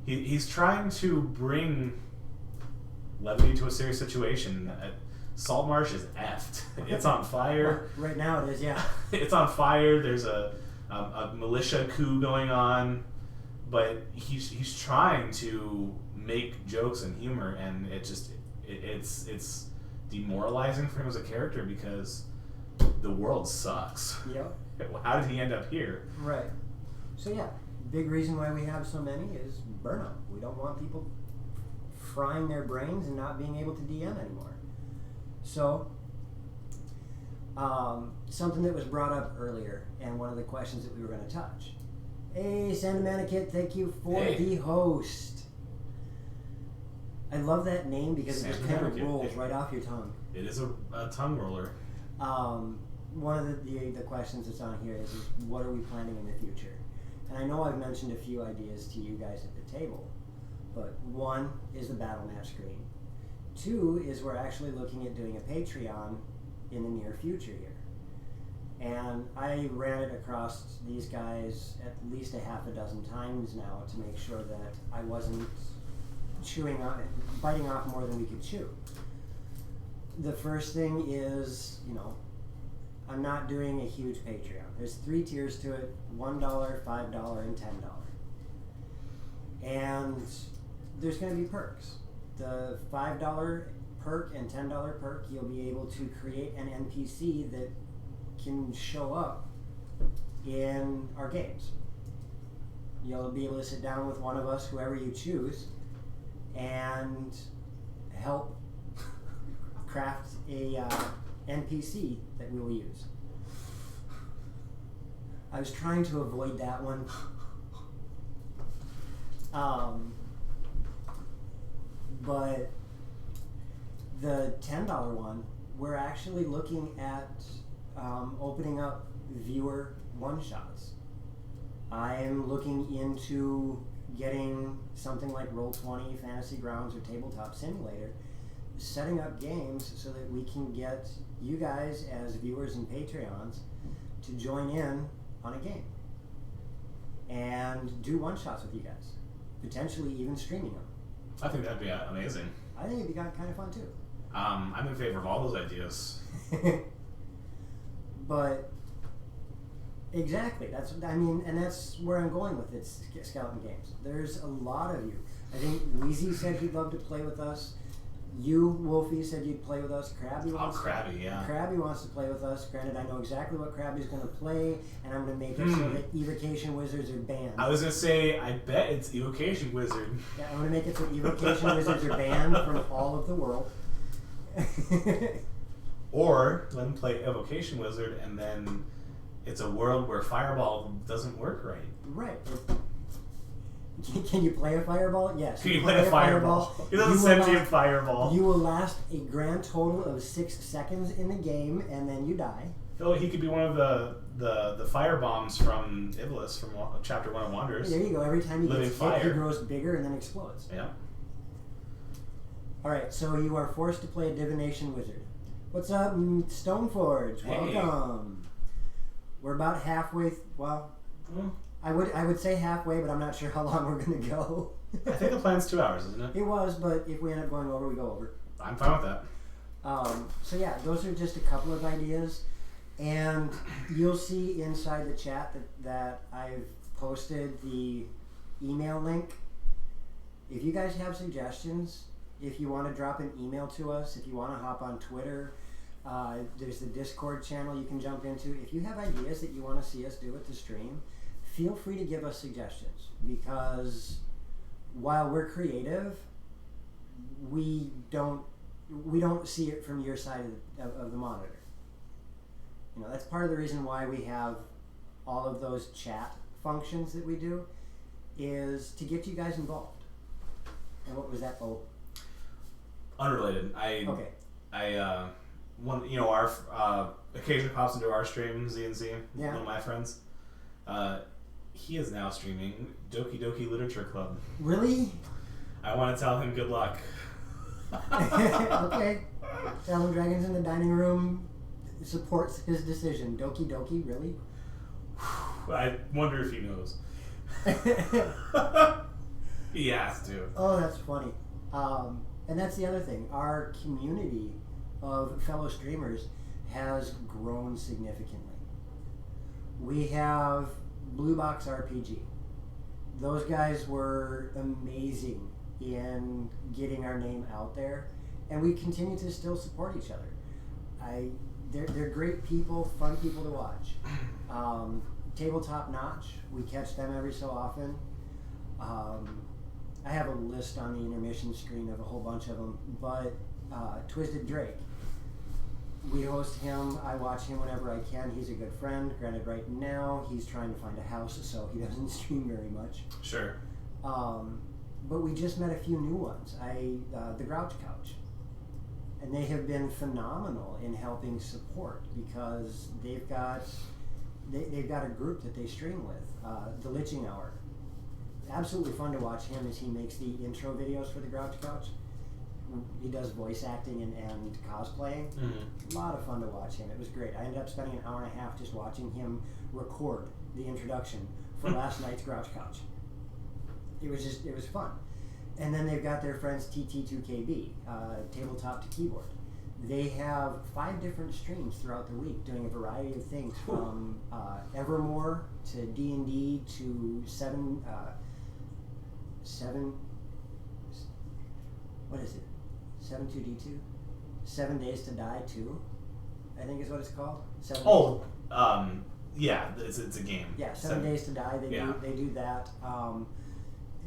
he's trying to bring levity to a serious situation. Saltmarsh is effed. It's on fire. Well, right now it is, yeah. It's on fire. There's a militia coup going on, but he's trying to make jokes and humor, and it's demoralizing for him as a character, because the world sucks. Yep. How did he end up here? Right. So yeah, big reason why we have so many is burnout. We don't want people frying their brains and not being able to DM anymore. So, something that was brought up earlier, and one of the questions that we were going to touch. Hey, Sandamanakit, thank you for the host. I love that name because it just kind of rolls right off your tongue. It is a tongue roller. One of the questions that's on here is what are we planning in the future? And I know I've mentioned a few ideas to you guys at the table, but one is the battle match screen. 2 is we're actually looking at doing a Patreon in the near future here. And I ran it across these guys at least a half a dozen times now to make sure that I wasn't biting off more than we could chew. The first thing is, I'm not doing a huge Patreon. There's 3 tiers to it: $1, $5, and $10. And there's going to be perks. The $5 perk and $10 perk, you'll be able to create an NPC that can show up in our games. You'll be able to sit down with one of us, whoever you choose, and help craft a NPC that we will use. I was trying to avoid that one. But the $10 one, we're actually looking at opening up viewer one-shots. I am looking into getting something like Roll20, Fantasy Grounds, or Tabletop Simulator setting up games so that we can get you guys as viewers and Patreons to join in on a game and do one-shots with you guys, potentially even streaming them. I think that'd be amazing. I think it'd be kind of fun too. I'm in favor of all those ideas. But exactly, and that's where I'm going with it. Skeleton Games. There's a lot of you. I think Wheezy said he'd love to play with us. You, Wolfie, said you'd play with us. Krabby wants Krabby wants to play with us. Granted, I know exactly what Krabby's going to play, and I'm going to make it so that Evocation Wizards are banned. I was going to say, I bet it's Evocation Wizard. Yeah, I'm going to make it so Evocation Wizards are banned from all of the world. Or let him play Evocation Wizard, and then it's a world where Fireball doesn't work right. Right. Can you play a fireball? Yes. Can you play a fireball? It doesn't send you a fireball. You will last a grand total of 6 seconds in the game, and then you die. Oh, he could be one of the fire bombs from Iblis from Chapter 1 of Wanderers. There you go. Every time he gets hit, he fire. grows bigger and then explodes. Yeah. All right, so you are forced to play a divination wizard. What's up, Stoneforge? Hey. Welcome. We're about halfway. I would say halfway, but I'm not sure how long we're going to go. I think the plan's 2 hours, isn't it? It was, but if we end up going over, we go over. I'm fine with that. So yeah, those are just a couple of ideas. And you'll see inside the chat that I've posted the email link. If you guys have suggestions, if you want to drop an email to us, if you want to hop on Twitter, there's the Discord channel you can jump into. If you have ideas that you want to see us do with the stream, feel free to give us suggestions, because while we're creative, we don't see it from your side of the monitor. You know, that's part of the reason why we have all of those chat functions that we do, is to get you guys involved. And what was that? Oh, unrelated. Our occasionally pops into our stream, Z&Z, yeah. One of my friends. He is now streaming Doki Doki Literature Club. Really? I want to tell him good luck. Okay. Tell him Dragons in the Dining Room supports his decision. Doki Doki, really? I wonder if he knows. He has to. Oh, that's funny. And that's the other thing. Our community of fellow streamers has grown significantly. We have Blue Box RPG. Those guys were amazing in getting our name out there, and we continue to still support each other. They're great people, fun people to watch. Tabletop Notch, we catch them every so often. I have a list on the intermission screen of a whole bunch of them, but Twisted Drake, we host him. I watch him whenever I can. He's a good friend. Granted, right now he's trying to find a house, so he doesn't stream very much. Sure. But we just met a few new ones. The Grouch Couch, and they have been phenomenal in helping support, because they've got a group that they stream with. The Litching Hour. Absolutely fun to watch him as he makes the intro videos for the Grouch Couch. He does voice acting and cosplaying. Mm-hmm. A lot of fun to watch him. It was great. I ended up spending an hour and a half just watching him record the introduction for last night's Grouch Couch. It was fun. And then they've got their friends TT2KB, Tabletop to Keyboard. They have 5 different streams throughout the week doing a variety of things, from Evermore to D&D to 7 what is it? 7-2D2? 7 Days to Die 2, I think is what it's called. Yeah, it's a game. Yeah, 7 Days to Die. They do that.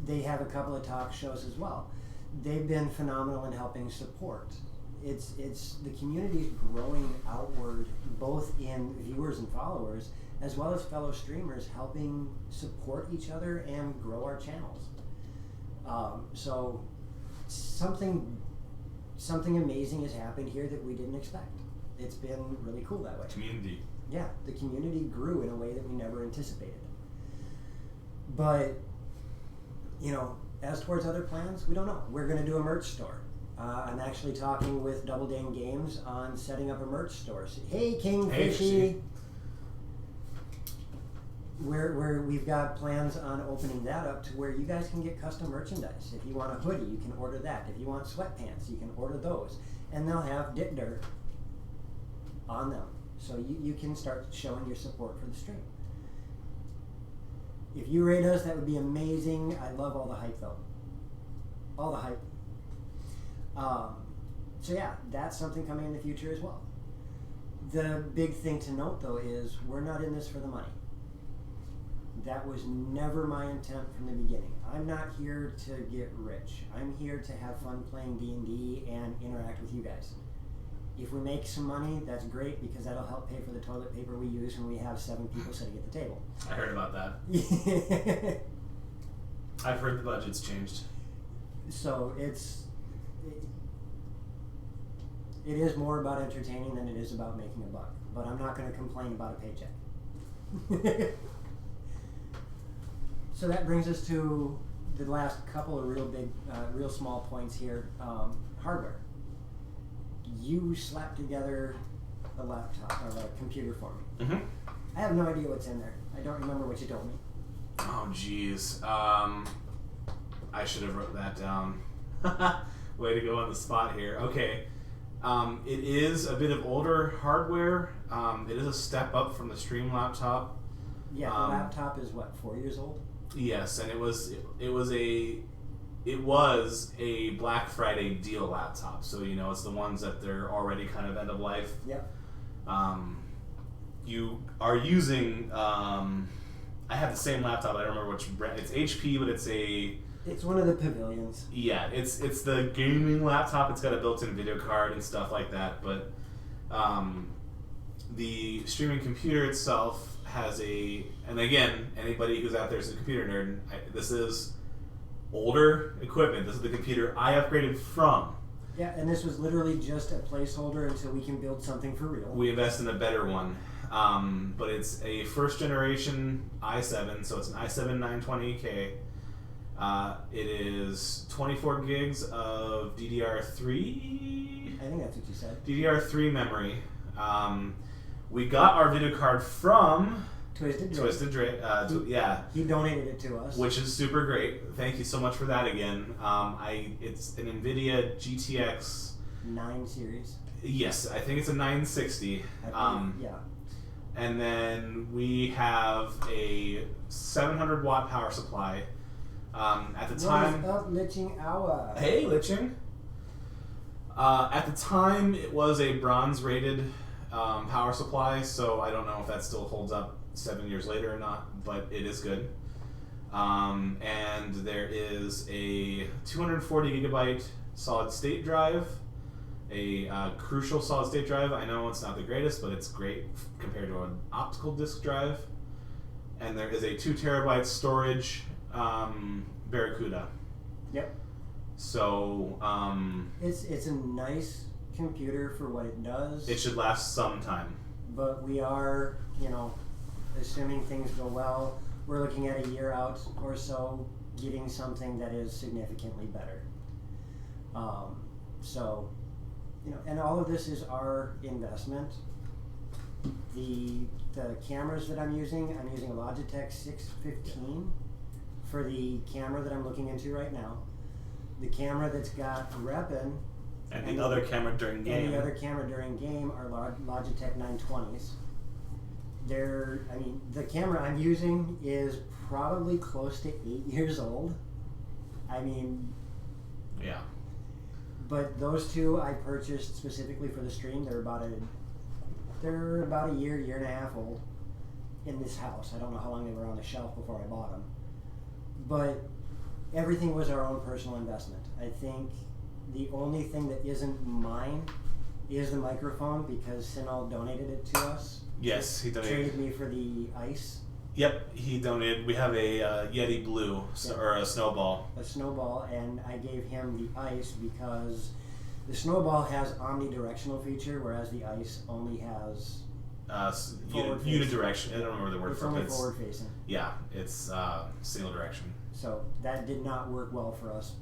They have a couple of talk shows as well. They've been phenomenal in helping support. It's the community's growing outward, both in viewers and followers, as well as fellow streamers helping support each other and grow our channels. So something amazing has happened here that we didn't expect. It's been really cool that way. Community. Yeah, the community grew in a way that we never anticipated. But, as towards other plans, we don't know. We're going to do a merch store. I'm actually talking with Double Dane Games on setting up a merch store. So, hey, King Hey, Fishy! We've got plans on opening that up to where you guys can get custom merchandise. If you want a hoodie, you can order that. If you want sweatpants, you can order those. And they'll have Dit Dirt on them. So you can start showing your support for the stream. If you rate us, that would be amazing. I love all the hype, though. All the hype. So yeah, that's something coming in the future as well. The big thing to note, though, is we're not in this for the money. That was never my intent from the beginning. I'm not here to get rich. I'm here to have fun playing D&D and interact with you guys. If we make some money, that's great, because that'll help pay for the toilet paper we use when we have 7 people sitting at the table. I heard about that. I've heard the budget's changed. So it is more about entertaining than it is about making a buck. But I'm not going to complain about a paycheck. So that brings us to the last couple of real small points here. Hardware. You slapped together a laptop or a computer for me. Mm-hmm. I have no idea what's in there. I don't remember what you told me. Oh, jeez. I should have wrote that down. Way to go on the spot here. Okay. It is a bit of older hardware. It is a step up from the Stream laptop. Yeah, the laptop is what, 4 years old? Yes, and it was a Black Friday deal laptop. So it's the ones that they're already kind of end of life. Yep. You are using. I have the same laptop. I don't remember which brand. It's HP, but it's one of the Pavilions. Yeah, it's the gaming laptop. It's got a built-in video card and stuff like that. But the streaming computer itself has and again, anybody who's out there is a computer nerd. This is older equipment. This is the computer I upgraded from. Yeah, and this was literally just a placeholder until we can build something for real. We invest in a better one. But it's a first generation i7, so it's an i7 920K. It is 24 gigs of DDR3. I think that's what you said. DDR3 memory. We got our video card from Twisted Drake. Yeah. He donated it to us, which is super great. Thank you so much for that again. It's an NVIDIA GTX 9 series. Yes, I think it's a 960. Yeah. And then we have a 700 watt power supply. At the time. What is up, Litching Hour? Hey, Litching. At the time, it was a bronze rated power supply, so I don't know if that still holds up 7 years later or not, but it is good. And there is a 240 gigabyte solid state drive, a crucial solid state drive. I know it's not the greatest, but it's great compared to an optical disk drive. And there is a 2 terabyte storage Barracuda. Yep. So it's a nice computer for what it does. It should last some time. But we are, assuming things go well, we're looking at a year out or so getting something that is significantly better. So, and all of this is our investment. The cameras that I'm using a Logitech 615 for the camera that I'm looking into right now. The camera that's got Reppin and the other camera during game. And the other camera during game are Logitech 920s. The camera I'm using is probably close to 8 years old. Yeah. But those two I purchased specifically for the stream. They're about a year and a half old in this house. I don't know how long they were on the shelf before I bought them. But everything was our own personal investment. I think the only thing that isn't mine is the microphone, because Sinal donated it to us. Yes, he donated. Traded me for the ice. Yep, he donated. We have a Yeti Blue, or a Snowball. A Snowball, and I gave him the ice because the Snowball has omnidirectional feature, whereas the ice only has unidirection. I don't remember the word for it. It's only forward facing. Yeah, it's single direction. So that did not work well for us.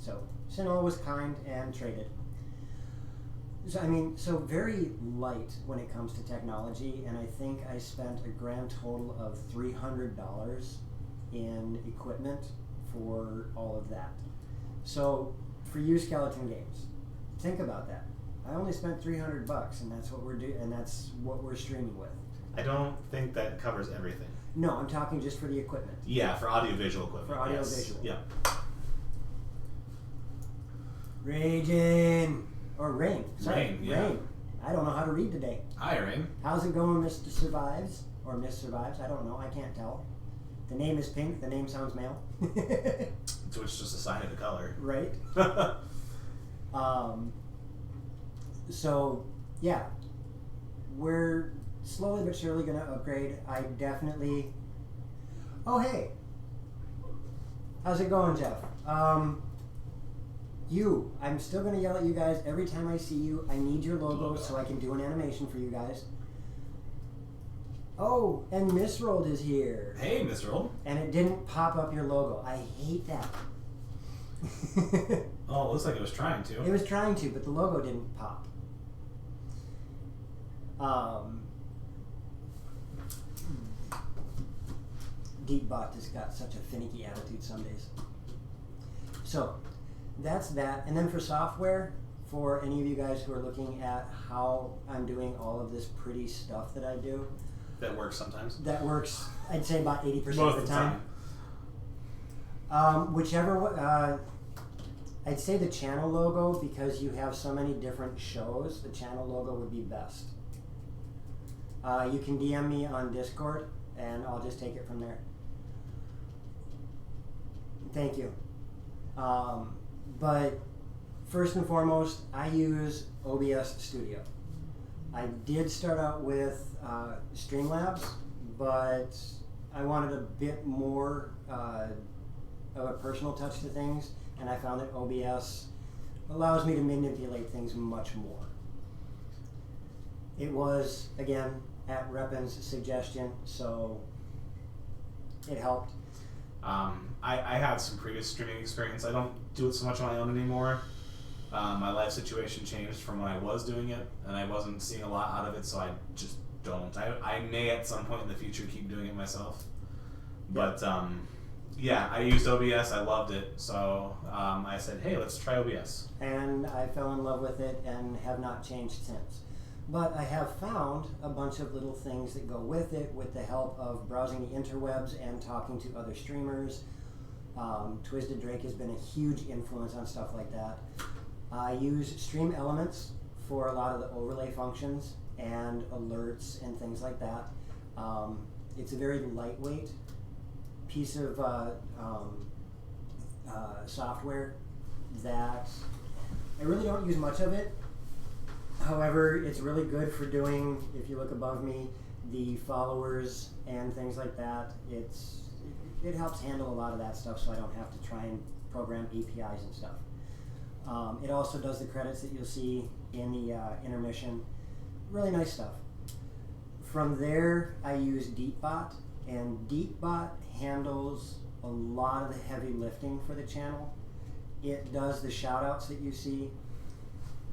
So Sinnoh was kind and traded. So very light when it comes to technology, and I think I spent a grand total of $300 in equipment for all of that. So for you Skeleton Games, think about that. I only spent $300, and that's what we're streaming with. I don't think that covers everything. No, I'm talking just for the equipment. Yeah, for audiovisual equipment. For audiovisual. Yes. Yeah. Raging. Or Rain. Sorry, Rain, yeah. Rain. I don't know how to read today. Hi, Rain. How's it going, Mr. Survives? Or Miss Survives? I don't know. I can't tell. The name is pink. The name sounds male. So it's just a sign of the color. Right. So, yeah. We're slowly but surely going to upgrade. I definitely... Oh, hey. How's it going, Jeff? I'm still going to yell at you guys every time I see you. I need your logo so I can do an animation for you guys. Oh, and Misrolled is here. Hey, Misrolled. And it didn't pop up your logo. I hate that. Oh, it looks like it was trying to. It was trying to, but the logo didn't pop. Deepbot has got such a finicky attitude some days. So, that's that. And then for software, for any of you guys who are looking at how I'm doing all of this pretty stuff that I do. That works sometimes. That works, I'd say, about 80% Most of the time. I'd say the channel logo, because you have so many different shows, the channel logo would be best. You can DM me on Discord, and I'll just take it from there. Thank you. But first and foremost, I use OBS Studio. I did start out with Streamlabs, but I wanted a bit more of a personal touch to things, and I found that OBS allows me to manipulate things much more. It was, again, at Repin's suggestion, so it helped. I have some previous streaming experience. I don't do it so much on my own anymore. My life situation changed from when I was doing it, and I wasn't seeing a lot out of it, so I just don't. I may at some point in the future keep doing it myself. But yeah, I used OBS. I loved it, so I said, hey, let's try OBS. And I fell in love with it and have not changed since. But I have found a bunch of little things that go with it with the help of browsing the interwebs and talking to other streamers. Twisted Drake has been a huge influence on stuff like that. I use Stream Elements for a lot of the overlay functions and alerts and things like that. It's a very lightweight piece of software that I really don't use much of it. However, it's really good for doing, if you look above me, the followers and things like that. It helps handle a lot of that stuff, so I don't have to try and program APIs and stuff. It also does the credits that you'll see in the intermission. Really nice stuff. From there, I use Deepbot, and Deepbot handles a lot of the heavy lifting for the channel. It does the shout-outs that you see.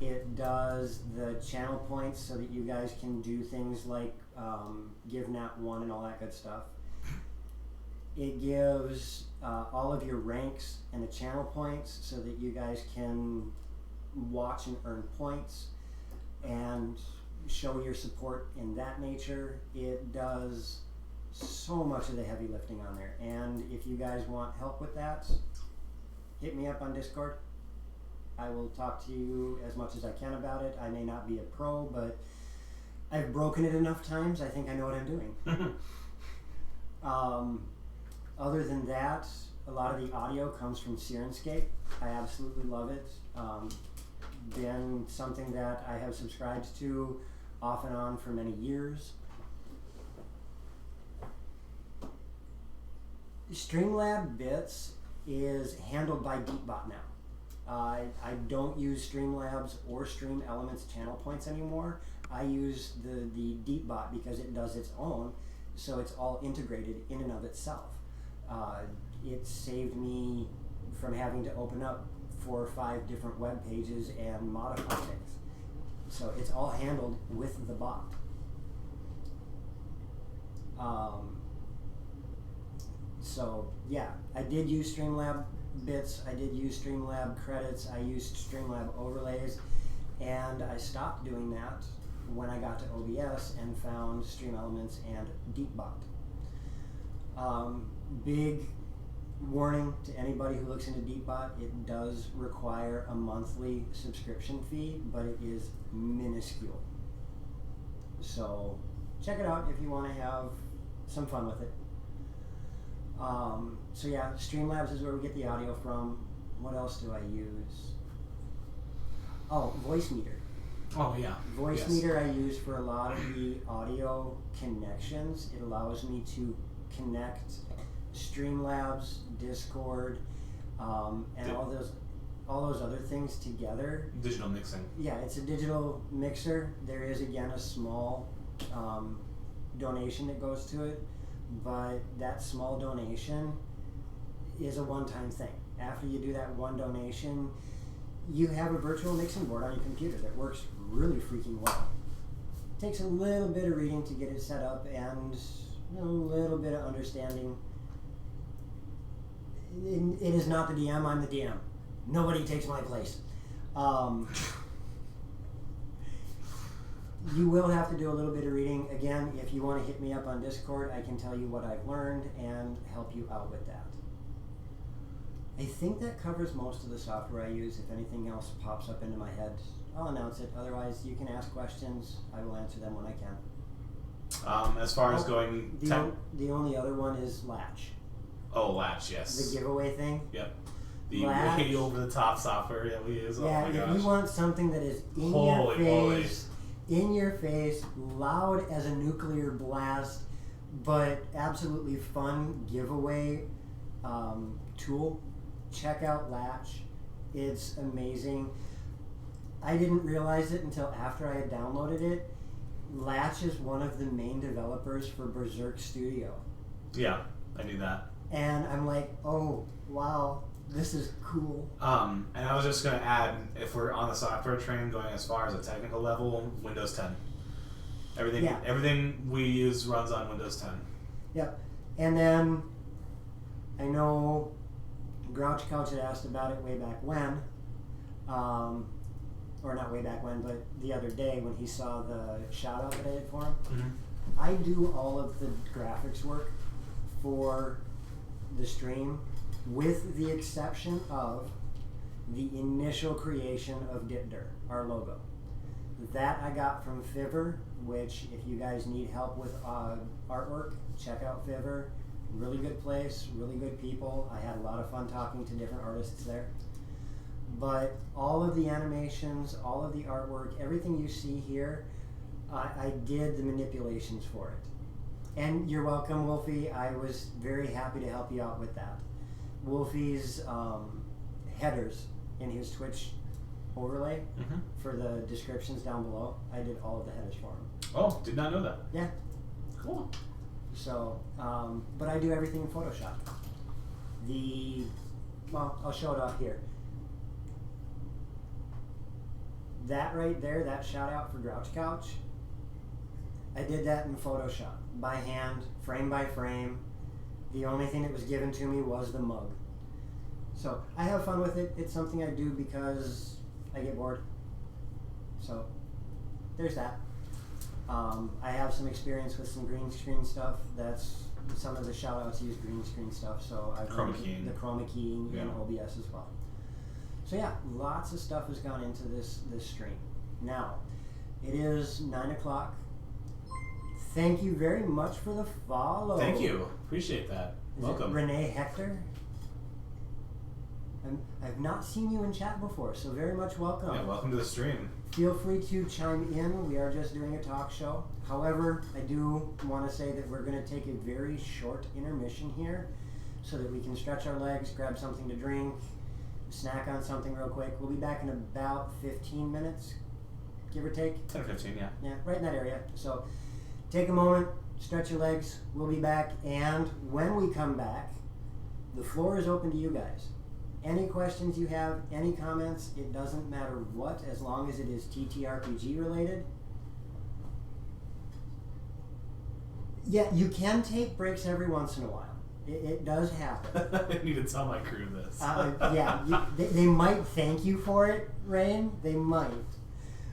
It does the channel points so that you guys can do things like give Nat1 and all that good stuff. It gives all of your ranks and the channel points so that you guys can watch and earn points and show your support in that nature. It does so much of the heavy lifting on there. And if you guys want help with that, hit me up on Discord. I will talk to you as much as I can about it. I may not be a pro, but I've broken it enough times, I think I know what I'm doing. Other than that, a lot of the audio comes from Syrinscape. I absolutely love it. Been something that I have subscribed to off and on for many years. Streamlab Bits is handled by Deepbot now. I don't use Streamlabs or Stream Elements channel points anymore. I use the Deepbot because it does its own, so it's all integrated in and of itself. It saved me from having to open up 4 or 5 different web pages and modify things. So it's all handled with the bot. So yeah, I did use Streamlab bits, I did use Streamlab credits, I used Streamlab overlays, and I stopped doing that when I got to OBS and found Stream Elements and DeepBot. Big warning to anybody who looks into DeepBot, it does require a monthly subscription fee, but it is minuscule. So check it out if you want to have some fun with it. So yeah, Streamlabs is where we get the audio from. What else do I use? Oh, Voicemeeter. Oh yeah. Voicemeeter I use for a lot of the audio connections. It allows me to connect Streamlabs, Discord, and all those other things together. Digital mixing. Yeah, it's a digital mixer. There is again a small donation that goes to it, but that small donation is a one-time thing. After you do that one donation, you have a virtual mixing board on your computer that works really freaking well. It takes a little bit of reading to get it set up and a little bit of understanding. It is not the DM, I'm the DM. Nobody takes my place. You will have to do a little bit of reading. Again, if you want to hit me up on Discord, I can tell you what I've learned and help you out with that. I think that covers most of the software I use. If anything else pops up into my head, I'll announce it. Otherwise, you can ask questions. I will answer them when I can. As far as going... The only other one is Latch. Oh, Latch, yes. The giveaway thing. Yep. The Latch, way over-the-top software that we use. Yeah, oh my if gosh. you want something that is in your face, loud as a nuclear blast, but absolutely fun giveaway tool, check out Latch. It's amazing. I didn't realize it until after I had downloaded it. Latch is one of the main developers for Berserk Studio. Yeah, I knew that. And I'm like, oh, wow, this is cool. And I was just going to add, if we're on the software train going as far as a technical level, Windows 10. Everything we use runs on Windows 10. Yep. And then I know Grouch Couch had asked about it way back when, or not way back when, but the other day when he saw the shout out that I did for him. Mm-hmm. I do all of the graphics work for the stream, with the exception of the initial creation of Dipder, our logo. That I got from Fiverr, which if you guys need help with artwork, check out Fiverr. Really good place, really good people. I had a lot of fun talking to different artists there. But all of the animations, all of the artwork, everything you see here, I did the manipulations for it. And you're welcome, Wolfie. I was very happy to help you out with that. Wolfie's headers in his Twitch overlay for the descriptions down below, I did all of the headers for him. Oh, did not know that. Yeah. Cool. So, but I do everything in Photoshop. I'll show it off here. That right there, that shout out for Grouch Couch, I did that in Photoshop, by hand, frame by frame. The only thing that was given to me was the mug. So, I have fun with it. It's something I do because I get bored. So, there's that. I have some experience with some green screen stuff. That's some of the shout outs use green screen stuff. So I've Chroma keying. The chroma keying in OBS as well. So yeah, lots of stuff has gone into this stream. Now, it is 9 o'clock. Thank you very much for the follow. Thank you. Appreciate that. Welcome. Renee Hector. I've not seen you in chat before, so very much welcome. Yeah, welcome to the stream. Feel free to chime in. We are just doing a talk show. However, I do want to say that we're going to take a very short intermission here so that we can stretch our legs, grab something to drink, snack on something real quick. We'll be back in about 15 minutes, give or take. 10 or 15, yeah. Yeah, right in that area. So take a moment, stretch your legs. We'll be back. And when we come back, the floor is open to you guys. Any questions you have, any comments, it doesn't matter what, as long as it is TTRPG related. Yeah, you can take breaks every once in a while. It does happen. I need to tell my crew this. They might thank you for it, Rain. They might.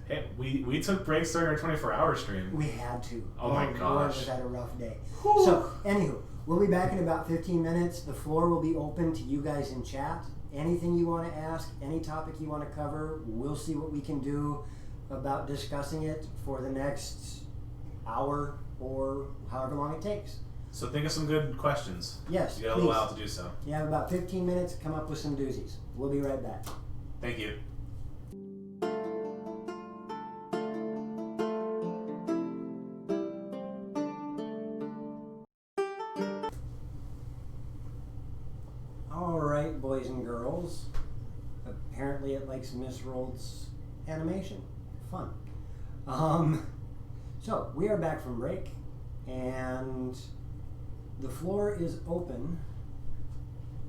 Hey, we took breaks during our 24-hour stream. We had to. Oh my Lord, gosh. was that a rough day. Whew. So, anywho, we'll be back in about 15 minutes. The floor will be open to you guys in chat. Anything you want to ask, any topic you want to cover, we'll see what we can do about discussing it for the next hour or however long it takes. So think of some good questions. Yes, You got a little while to do so. You have about 15 minutes. Come up with some doozies. We'll be right back. Thank you. All right, boys and girls. Apparently it likes Miss Rold's animation. Fun. So, we are back from break, and the floor is open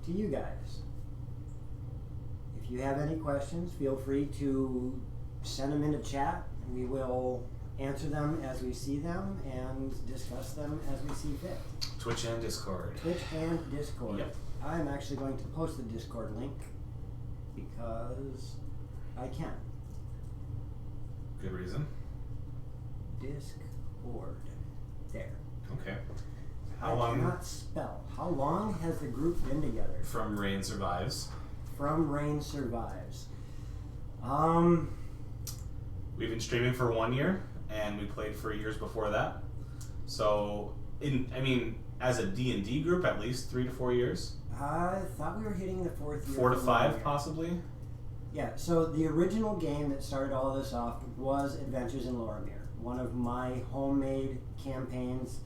to you guys. If you have any questions, feel free to send them into chat. We will answer them as we see them and discuss them as we see fit. Twitch and Discord. Twitch and Discord. Yep. I'm actually going to post the Discord link because I can. Good reason. Discord. There. Okay. I cannot spell. How long has the group been together? From Rain Survives. From Rain Survives. We've been streaming for 1 year, and we played for years before that. So, as a D&D group, at least 3 to 4 years. I thought we were hitting the 4th year. 4 to 5, possibly. Yeah, so the original game that started all this off was Adventures in Lorimir, one of my homemade campaigns.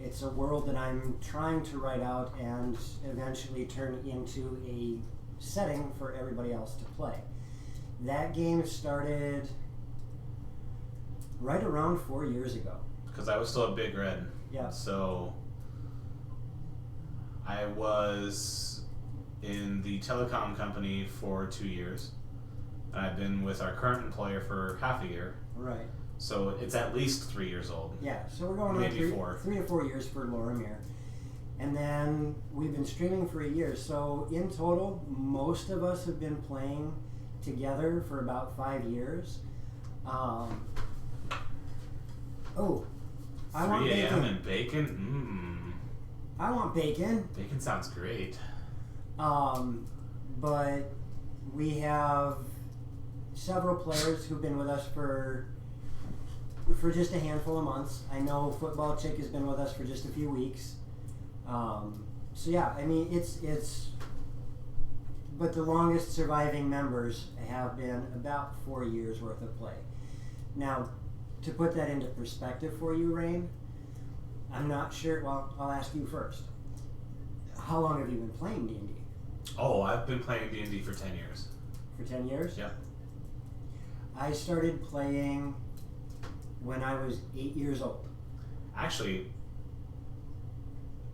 It's a world that I'm trying to write out and eventually turn into a setting for everybody else to play. That game started right around 4 years ago. Because I was still a Big Red. Yeah. So I was in the telecom company for 2 years. And I've been with our current employer for half a year. Right. So it's at least 3 years old. Yeah, so we're going Maybe on 4. 3 to 4 years for Lorimir. And then we've been streaming for a year. So in total, most of us have been playing together for about 5 years. I want 3 a.m. bacon. and bacon? I want bacon. Bacon sounds great. But we have several players who've been with us for just a handful of months. I know Football Chick has been with us for just a few weeks. So yeah, I mean, it's but the longest surviving members have been about 4 years worth of play. Now, to put that into perspective for you, Rain, I'm not sure, well, I'll ask you first. How long have you been playing D&D? Oh, I've been playing D&D for 10 years. For 10 years? Yep. I started playing when I was 8 years old. Actually,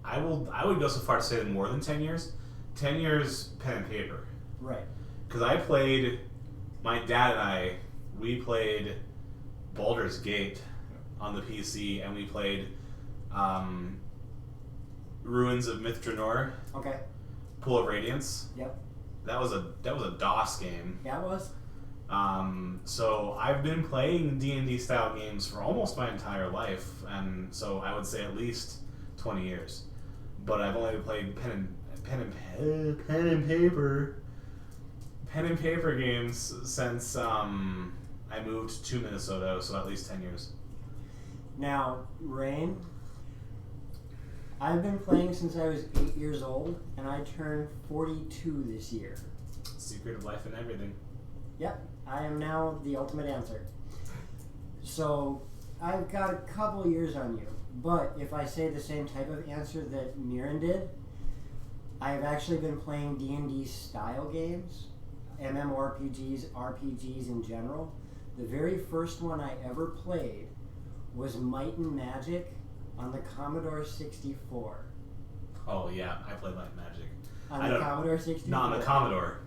I would go so far to say that more than 10 years. 10 years pen and paper. Right. Because my dad and we played Baldur's Gate on the PC, and we played Ruins of Myth-Draenor. Okay. Pool of Radiance. Yep. That was a DOS game. Yeah, it was. So I've been playing D&D style games for almost my entire life, and so I would say at least 20 years. But I've only played pen and paper games since I moved to Minnesota, so at least 10 years. Now, Rain, I've been playing since I was 8 years old, and I turned 42 this year. Secret of life and everything. Yep, I am now the ultimate answer. So, I've got a couple years on you, but if I say the same type of answer that Mirren did, I've actually been playing D&D style games, MMORPGs, RPGs in general. The very first one I ever played was Might and Magic on the Commodore 64. Oh yeah, I played Light Magic. On the Commodore 64? Not on the Commodore.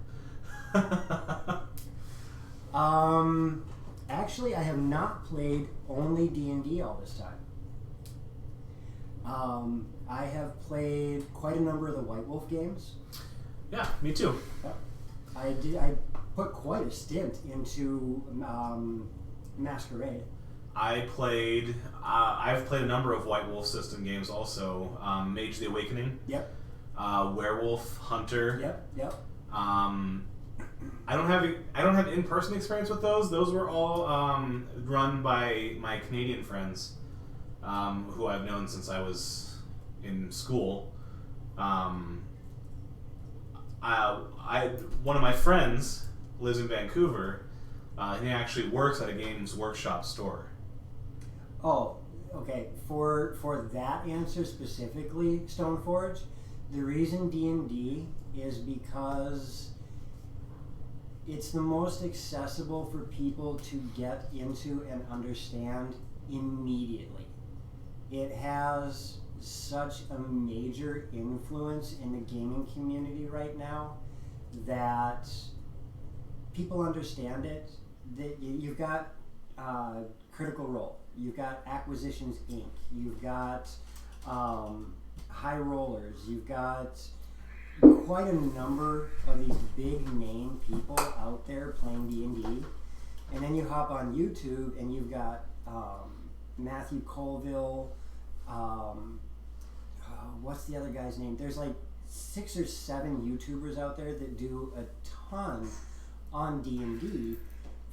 Actually, I have not played only D&D all this time. I have played quite a number of the White Wolf games. Yeah, me too. I put quite a stint into Masquerade. I've played a number of White Wolf system games also. Mage the Awakening. Yep. Werewolf Hunter. Yep. I don't have in-person experience with those. Those were all run by my Canadian friends, who I've known since I was in school. One of my friends lives in Vancouver, and he actually works at a Games Workshop store. Oh, okay. For that answer specifically, Stoneforge, the reason D&D is because it's the most accessible for people to get into and understand immediately. It has such a major influence in the gaming community right now that people understand it. That you've got Critical Role, you've got Acquisitions Inc., you've got High Rollers, you've got quite a number of these big name people out there playing D&D, and then you hop on YouTube and you've got Matthew Colville, what's the other guy's name? There's like 6 or 7 YouTubers out there that do a ton on D&D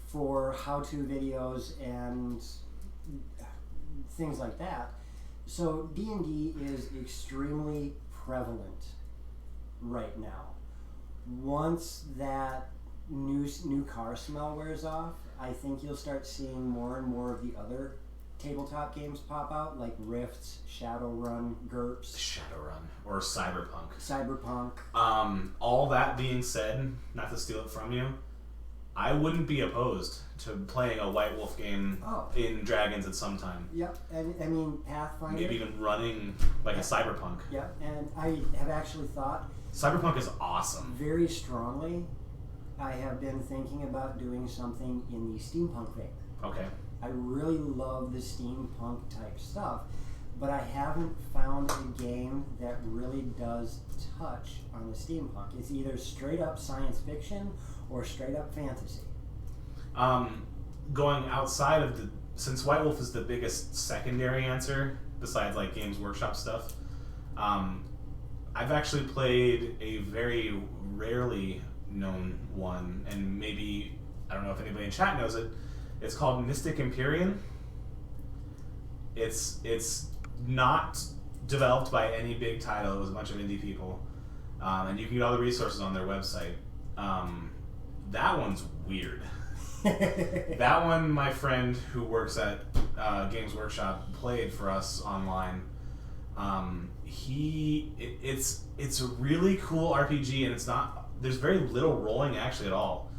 for how-to videos and things like that. So D&D is extremely prevalent right now. Once that new car smell wears off, I think you'll start seeing more and more of the other tabletop games pop out, like Rifts, Shadowrun, GURPS. Shadowrun or Cyberpunk. All that being said, not to steal it from you, I wouldn't be opposed to playing a White Wolf game in Dragons at some time. Yep, and I mean Pathfinder. Maybe even running like a Cyberpunk. Yep, and I have actually thought Cyberpunk is awesome. Very strongly, I have been thinking about doing something in the steampunk vein. Okay. I really love the steampunk type stuff, but I haven't found a game that really does touch on the steampunk. It's either straight up science fiction or straight up fantasy. Going outside of since White Wolf is the biggest secondary answer, besides like Games Workshop stuff, I've actually played a very rarely known one, and maybe, I don't know if anybody in chat knows it, it's called Mystic Empyrean. It's not developed by any big title, it was a bunch of indie people, and you can get all the resources on their website. That one's weird. That one, my friend who works at Games Workshop played for us online. It's a really cool RPG, and there's very little rolling actually at all.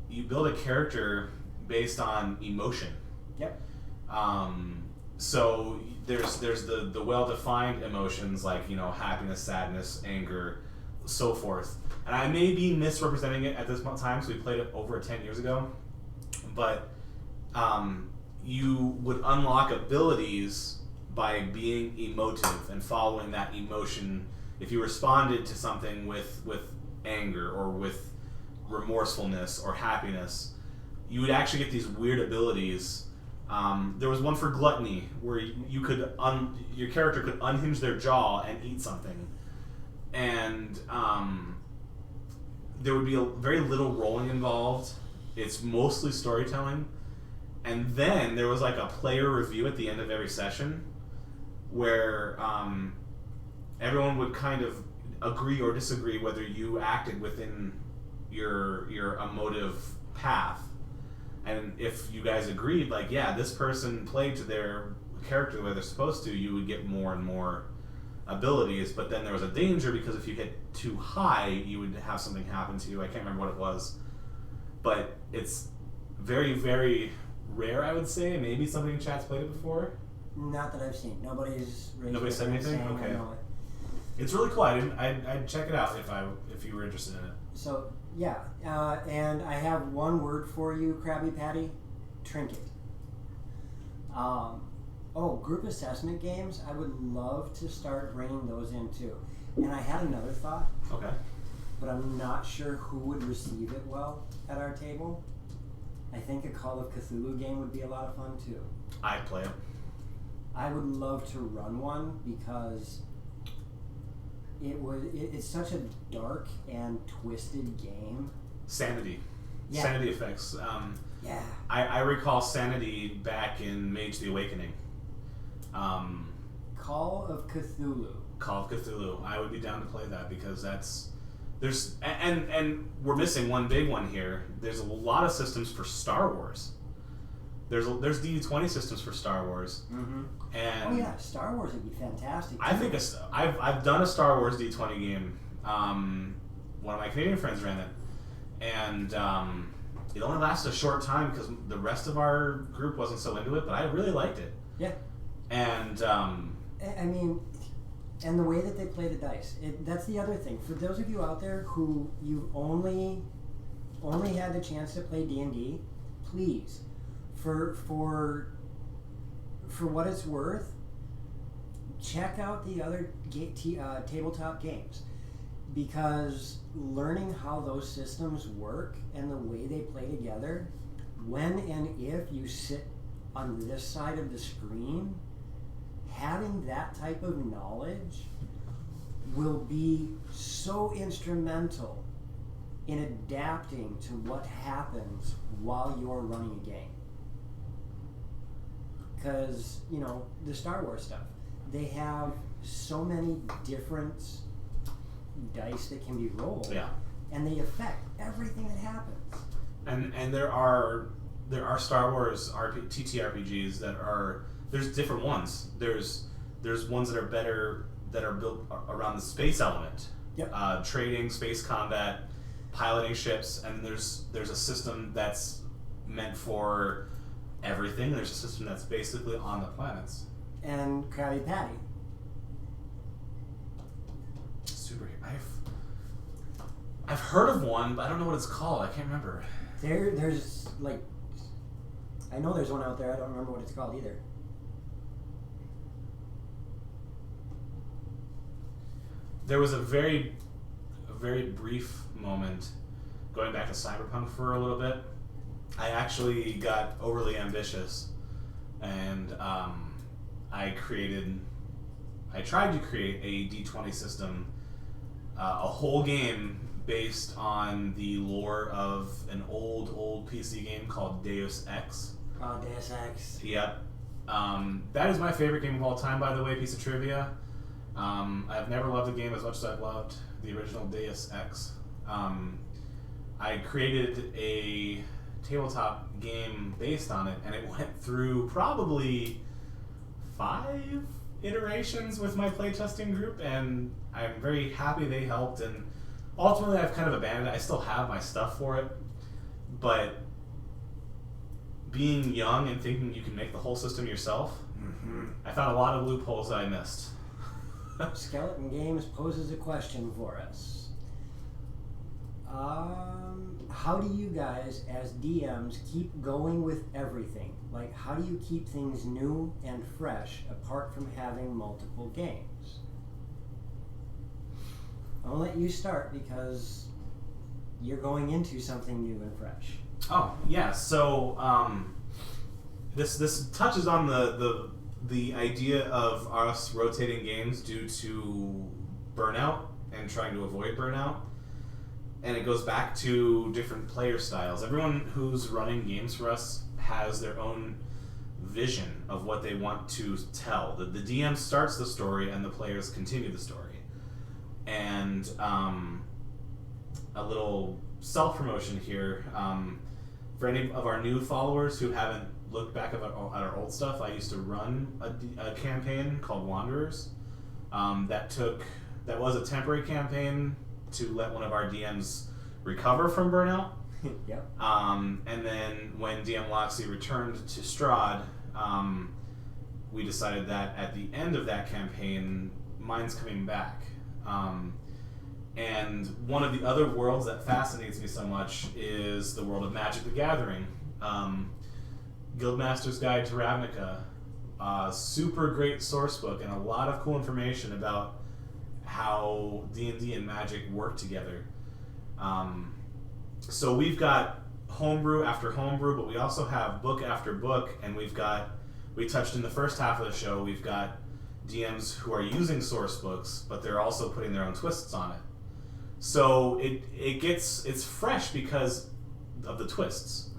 You build a character based on emotion. Yep. So there's the well-defined emotions like, happiness, sadness, anger, so forth. And I may be misrepresenting it at this time, so we played it over 10 years ago. But you would unlock abilities by being emotive and following that emotion. If you responded to something with anger or with remorsefulness or happiness, you would actually get these weird abilities. There was one for gluttony where you could your character could unhinge their jaw and eat something, and there would be very little rolling involved. It's mostly storytelling, and then there was like a player review at the end of every session where everyone would kind of agree or disagree whether you acted within your emotive path. And if you guys agreed, like, yeah, this person played to their character the way they're supposed to, you would get more and more abilities. But then there was a danger because if you hit too high, you would have something happen to you. I can't remember what it was. But it's very, very rare, I would say. Maybe somebody in chat's played it before. Not that I've seen. Nobody's said anything? Okay. I know it. It's really cool. I'd check it out if you were interested in it. So yeah, and I have one word for you, Krabby Patty: trinket. Group assessment games. I would love to start bringing those in too. And I had another thought. Okay. But I'm not sure who would receive it well at our table. I think a Call of Cthulhu game would be a lot of fun too. I'd play it. I would love to run one because it's such a dark and twisted game. Sanity. Yeah. Sanity effects. Yeah. I recall Sanity back in Mage the Awakening. Call of Cthulhu. Call of Cthulhu. I would be down to play that because there's we're missing one big one here. There's a lot of systems for Star Wars. There's D20 systems for Star Wars. Mm-hmm. And Star Wars would be fantastic. I think I've done a Star Wars D20 game. One of my Canadian friends ran it, and it only lasted a short time because the rest of our group wasn't so into it. But I really liked it. Yeah. And and the way that they play the dice, that's the other thing. For those of you out there who you've only had the chance to play D&D, please, for what it's worth, check out the other tabletop games, because learning how those systems work and the way they play together, when and if you sit on this side of the screen, having that type of knowledge will be so instrumental in adapting to what happens while you're running a game. Because, the Star Wars stuff, they have so many different dice that can be rolled. Yeah. And they affect everything that happens. And there are Star Wars TTRPGs that are, there's different ones. There's ones that are better, that are built around the space element. Yep. Trading, space combat, piloting ships, and there's a system that's meant for everything. There's a system that's basically on the planets. And Krabby Patty. Super. I've heard of one, but I don't know what it's called. I can't remember. There's I know there's one out there. I don't remember what it's called either. There was a very brief moment, going back to Cyberpunk for a little bit. I actually got overly ambitious, and I tried to create a D20 system, a whole game based on the lore of an old PC game called Deus Ex. Oh, Deus Ex. Yep. That is my favorite game of all time, by the way, piece of trivia. I've never loved a game as much as I've loved the original Deus Ex. I created a tabletop game based on it, and it went through probably 5 iterations with my playtesting group, and I'm very happy they helped, and ultimately I've kind of abandoned it. I still have my stuff for it, but being young and thinking you can make the whole system yourself, I found a lot of loopholes that I missed. Skeleton Games poses a question for us. How do you guys, as DMs, keep going with everything? Like, how do you keep things new and fresh apart from having multiple games? I'll let you start because you're going into something new and fresh. Oh, yeah. So, this touches on the idea of us rotating games due to burnout and trying to avoid burnout. And it goes back to different player styles. Everyone who's running games for us has their own vision of what they want to tell. The DM starts the story and the players continue the story. And a little self-promotion here. For any of our new followers who haven't looked back at our old stuff, I used to run a campaign called Wanderers. That was a temporary campaign to let one of our DMs recover from burnout. Yep. And then when DM Loxley returned to Strahd, we decided that at the end of that campaign, mine's coming back. And one of the other worlds that fascinates me so much is the world of Magic the Gathering. Guildmaster's Guide to Ravnica. Super great source book and a lot of cool information about how D&D and Magic work together. So we've got homebrew after homebrew, but we also have book after book, and we touched in the first half of the show, we've got DMs who are using source books, but they're also putting their own twists on it. So it's fresh because of the twists.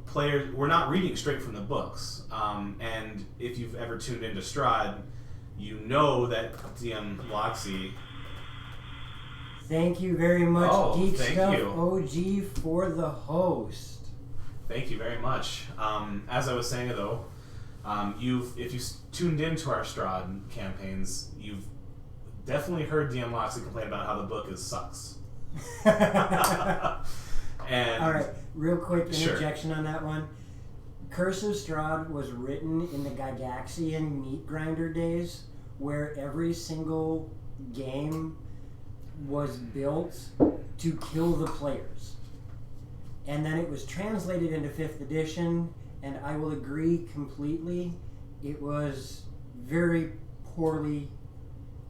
Players, we're not reading straight from the books, and if you've ever tuned into Strahd, you know that DM Loxy. Thank you very much, Geek thank Stuff you. OG, for the host. Thank you very much. As I was saying though, if you tuned into our Strahd campaigns, you've definitely heard DM Loxy complain about how the book sucks. And all right, real quick interjection Sure. on that one. Curse of Strahd was written in the Gygaxian meat grinder days, where every single game was built to kill the players. And then it was translated into 5th edition, and I will agree completely, it was very poorly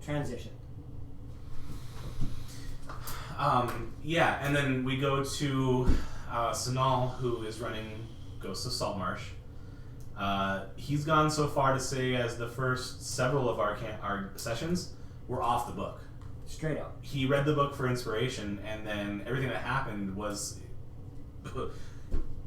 transitioned. Yeah, and then we go to Sanal, who is running Ghosts of Saltmarsh. He's gone so far to say, as the first several of our sessions were off the book. Straight up. He read the book for inspiration, and then everything that happened was,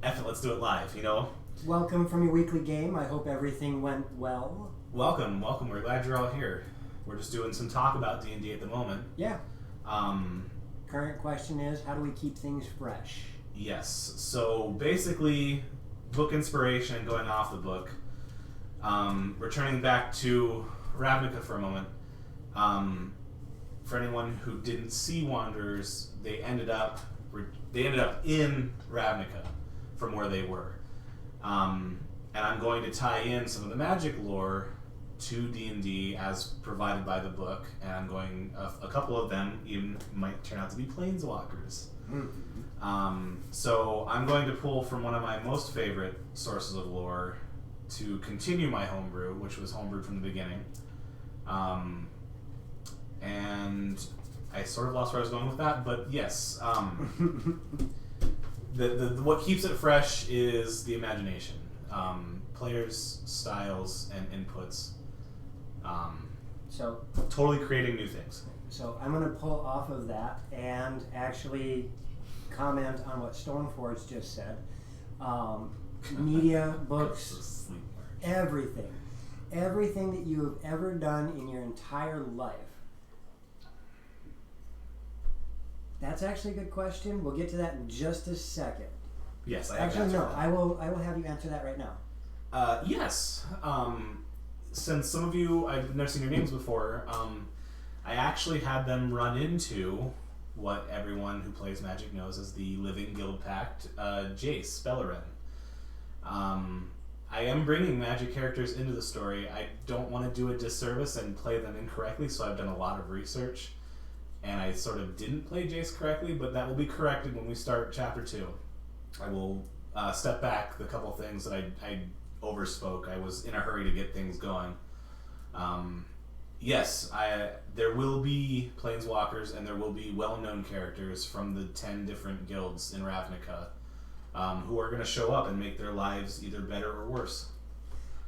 F it, let's do it live, you know? Welcome from your weekly game. I hope everything went well. Welcome. We're glad you're all here. We're just doing some talk about D&D at the moment. Yeah. Current question is, how do we keep things fresh? Yes. So basically, book inspiration and going off the book. Returning back to Ravnica for a moment. For anyone who didn't see Wanderers, they ended up in Ravnica from where they were. And I'm going to tie in some of the Magic lore to D&D as provided by the book, and I'm going a couple of them even might turn out to be planeswalkers. Mm-hmm. So I'm going to pull from one of my most favorite sources of lore to continue my homebrew, which was homebrewed from the beginning. And I sort of lost where I was going with that, but yes, the what keeps it fresh is the imagination, players' styles and inputs. So Totally creating new things. So I'm going to pull off of that and actually comment on what Stoneforge just said. Media, books, everything that you have ever done in your entire life. That's actually a good question. We'll get to that in just a second. Yes, I have Actually, to no. answer I will have you answer that right now. that. Yes. Since some of you, I've never seen your names before, I actually had them run into what everyone who plays Magic knows as the Living Guild Pact, Jace Bellerin. I am bringing Magic characters into the story. I don't want to do a disservice and play them incorrectly, so I've done a lot of research. And I sort of didn't play Jace correctly, but that will be corrected when we start Chapter 2. I will step back the couple things that I overspoke. I was in a hurry to get things going. Yes, there will be planeswalkers and there will be well-known characters from the 10 different guilds in Ravnica who are going to show up and make their lives either better or worse.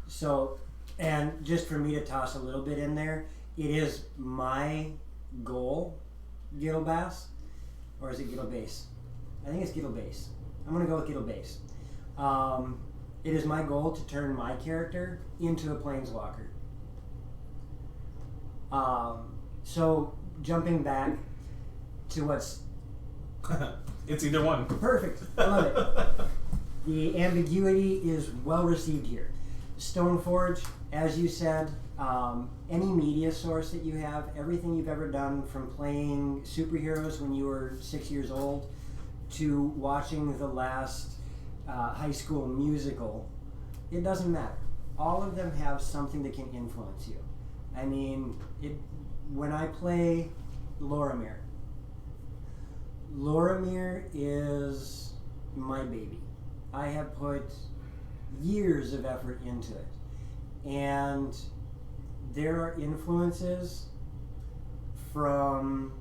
So, and just for me to toss a little bit in there, it is my goal, Gilbass, or is it Gilbase? I think it's Gilbase. I'm going to go with Gilbase. It is my goal to turn my character into a planeswalker. So, jumping back to what's... It's either one. Perfect. I love it. The ambiguity is well received here. Stoneforge, as you said, any media source that you have, everything you've ever done from playing superheroes when you were 6 years old to watching the last High School Musical, it doesn't matter. All of them have something that can influence you. I mean, when I play Loramir. Loramir is my baby. I have put years of effort into it. And there are influences from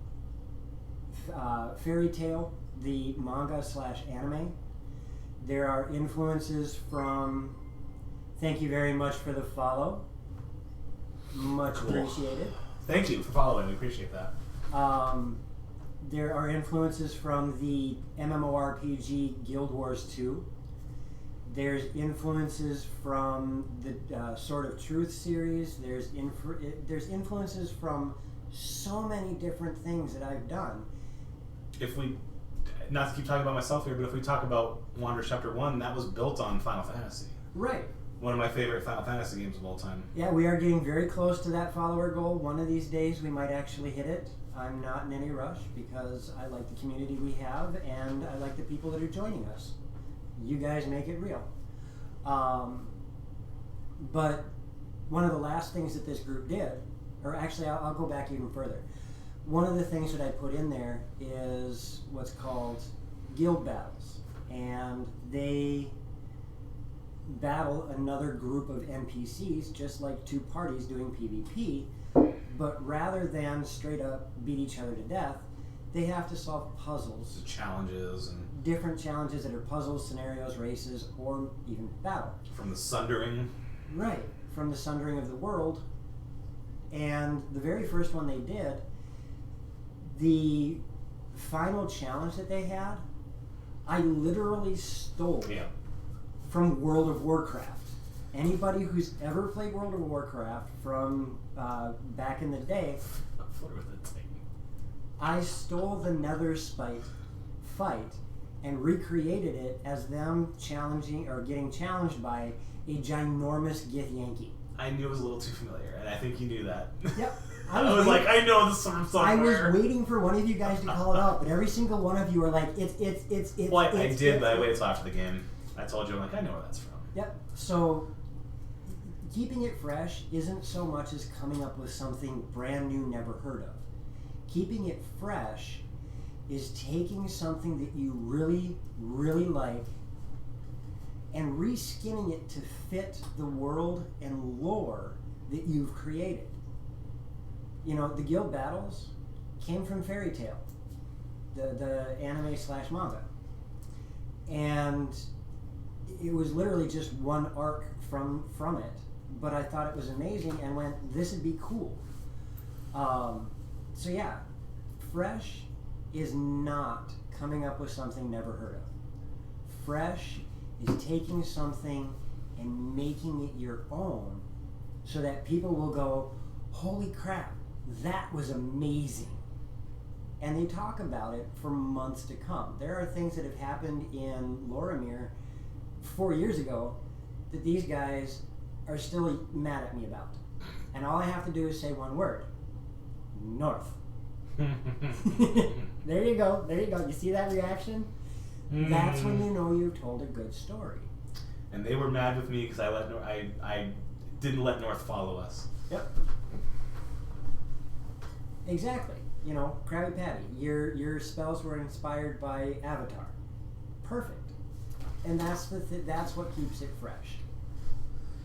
Fairy Tail, the manga/anime. There are influences from, thank you very much for the follow. Much appreciated. Thank you for following. We appreciate that. There are influences from the MMORPG Guild Wars 2. There's influences from the Sword of Truth series. There's influences from so many different things that I've done. If we, not to keep talking about myself here, but if we talk about Wanderers Chapter 1, that was built on Final Fantasy. Right. One of my favorite Final Fantasy games of all time. Yeah, we are getting very close to that follower goal. One of these days we might actually hit it. I'm not in any rush because I like the community we have and I like the people that are joining us. You guys make it real. But one of the last things that this group did, or actually I'll go back even further. One of the things that I put in there is what's called guild battles. And they battle another group of NPCs just like two parties doing PvP, but rather than straight up beat each other to death, they have to solve puzzles. The challenges and different challenges that are puzzles, scenarios, races, or even battle. From the Sundering. Right, from the Sundering of the world. And the very first one they did, the final challenge that they had, I literally stole from World of Warcraft. Anybody who's ever played World of Warcraft from back in the day, I stole the Nether Spite fight and recreated it as them challenging or getting challenged by a ginormous Githyanki. I knew it was a little too familiar, and I think you knew that. Yep. I was like, I know this from somewhere. I was waiting for one of you guys to call it out, but every single one of you are like, it's. Well, I did, but I waited till after the game. I told you, I'm like, I know where that's from. Yep. So, keeping it fresh isn't so much as coming up with something brand new, never heard of. Keeping it fresh is taking something that you really, really like and reskinning it to fit the world and lore that you've created. You know, the guild battles came from Fairy Tail, the anime/manga. And it was literally just one arc from it, but I thought it was amazing and went, this would be cool. So yeah, fresh is not coming up with something never heard of. Fresh is taking something and making it your own so that people will go, holy crap, that was amazing. And they talk about it for months to come. There are things that have happened in Loramir 4 years ago that these guys are still mad at me about. And all I have to do is say one word. North. There you go. There you go. You see that reaction? That's when you know you've told a good story. And they were mad with me because I didn't let North follow us. Yep. Exactly. You know, Krabby Patty. Your spells were inspired by Avatar. Perfect. And that's that's what keeps it fresh.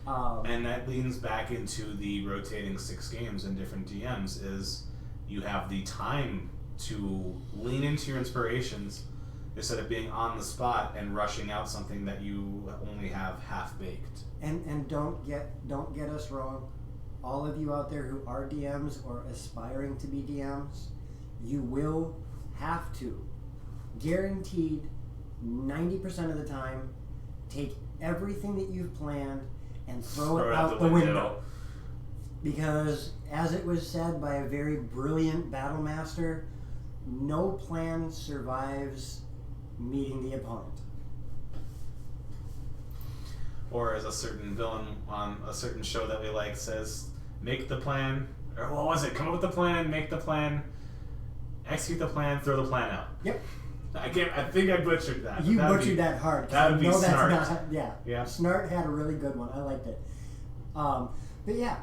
And that leans back into the rotating 6 games and different DMs is you have the time to lean into your inspirations instead of being on the spot and rushing out something that you only have half baked. And don't get us wrong. All of you out there who are DMs or aspiring to be DMs, you will have to, guaranteed 90% of the time, take everything that you've planned and throw it out the window. Because, as it was said by a very brilliant battle master, no plan survives meeting the opponent. Or as a certain villain on a certain show that we like says, make the plan, or what was it? Come up with the plan, make the plan, execute the plan, throw the plan out. Yep. I think I butchered that. You butchered that hard. That would be Snart. Yeah. Snart had a really good one. I liked it. But yeah,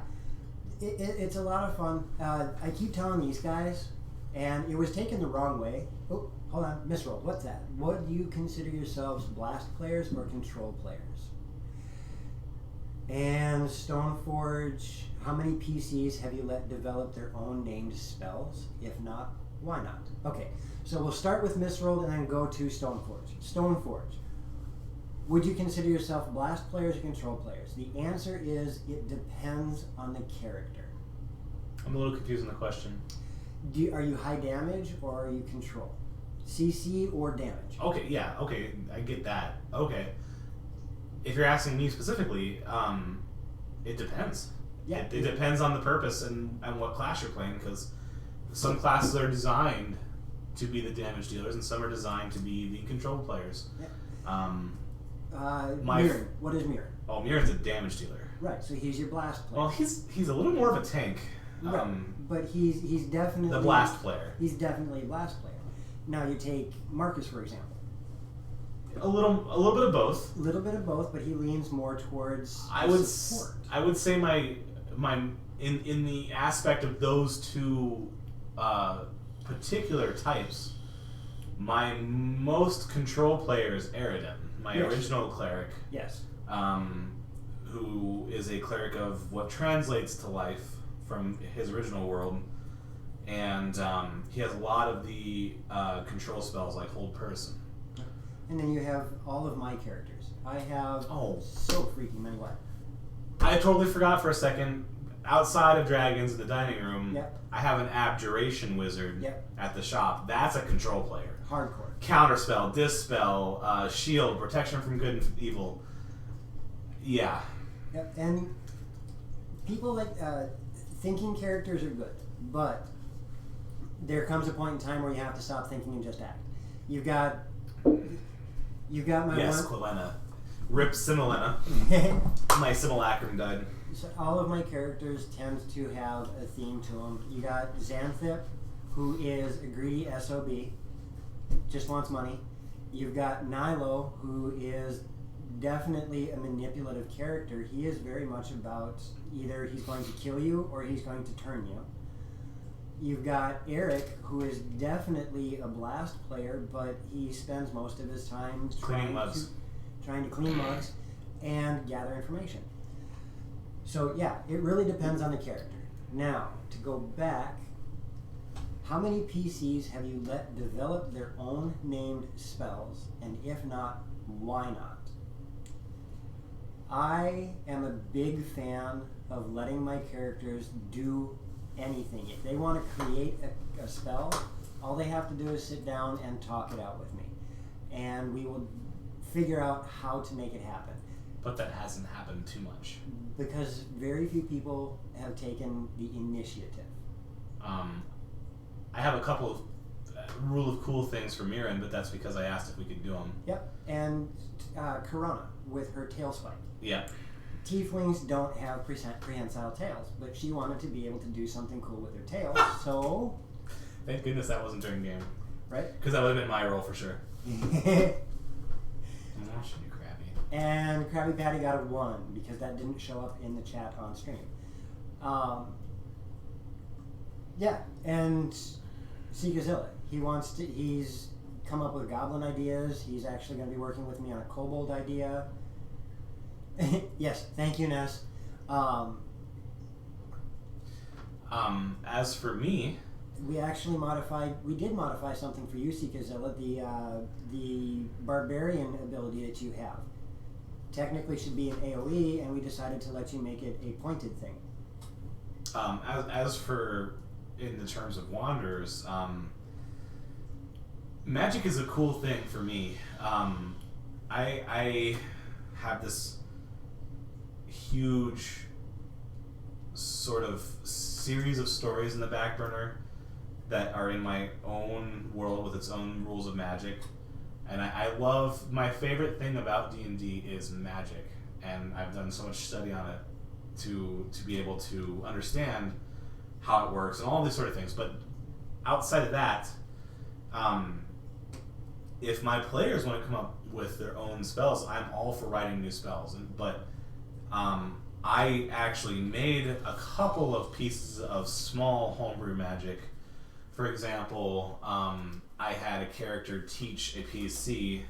it's a lot of fun. I keep telling these guys, And it was taken the wrong way. Oh, hold on, misrolled. What's that? What do you consider yourselves blast players or control players? And Stoneforge, how many PCs have you let develop their own named spells? If not, why not? Okay, so we'll start with misrolled and then go to Stoneforge. Stoneforge, would you consider yourself blast players or control players? The answer is it depends on the character. I'm a little confused on the question. Are you high damage or are you control? CC or damage? Okay, yeah, okay, I get that. Okay. If you're asking me specifically, it depends. Yeah. It depends on the purpose and what class you're playing, because some classes are designed to be the damage dealers and some are designed to be the control players. Yeah. My Mirren. What is Mirren? Oh, Mirren's a damage dealer. Right, so he's your blast player. Well, he's a little more of a tank. Right, but he's definitely the blast player. He's definitely a blast player. Now you take Marcus, for example. A little bit of both. A little bit of both, but he leans more towards support. I would say my in the aspect of those two particular types, my most control player is Eridan, my original cleric. Yes. Who is a cleric of what translates to life from his original world, and he has a lot of the control spells like Hold Person. And then you have all of my characters. I have so freaking many. What? I totally forgot for a second. Outside of dragons in the dining room, I have an abjuration wizard at the shop. That's a control player. Hardcore. Counterspell, dispel, shield, protection from good and evil. Yeah. Yep. And people like thinking characters are good, but there comes a point in time where you have to stop thinking and just act. You've got my Quilena. Rip Similena. My simulacrum died. So all of my characters tend to have a theme to them. You got Xanthip, who is a greedy SOB, just wants money. You've got Nilo, who is definitely a manipulative character. He is very much about either he's going to kill you or he's going to turn you. You've got Eric, who is definitely a blast player, but he spends most of his time trying to clean mugs and gather information. So yeah, it really depends on the character. Now, to go back, how many PCs have you let develop their own named spells, and if not, why not? I am a big fan of letting my characters do anything. If they want to create a spell, all they have to do is sit down and talk it out with me. And we will figure out how to make it happen. But that hasn't happened too much. Because very few people have taken the initiative. I have a couple of rule of cool things for Mirren, but that's because I asked if we could do them. Yep, and Corona with her tail spike. Yep. Tieflings don't have prehensile tails, but she wanted to be able to do something cool with her tail, so... Thank goodness that wasn't during game. Right? Because that would have been my role for sure. I'm watching you, Krabby. And Krabby Patty got a 1 because that didn't show up in the chat on stream. Yeah, and Seekazilla. He's come up with goblin ideas. He's actually going to be working with me on a kobold idea. Yes, thank you, Ness. As for me, we did modify something for you, Seekazilla, the barbarian ability that you have. Technically should be an AoE, and we decided to let you make it a pointed thing. as for in the terms of Wanderers, magic is a cool thing for me. I have this huge sort of series of stories in the back burner that are in my own world with its own rules of magic, and I love, my favorite thing about D&D is magic, and I've done so much study on it to be able to understand how it works and all these sort of things. But outside of that, if my players want to come up with their own spells, I'm all for writing new spells. But I actually made a couple of pieces of small homebrew magic For example, I had a character teach a PC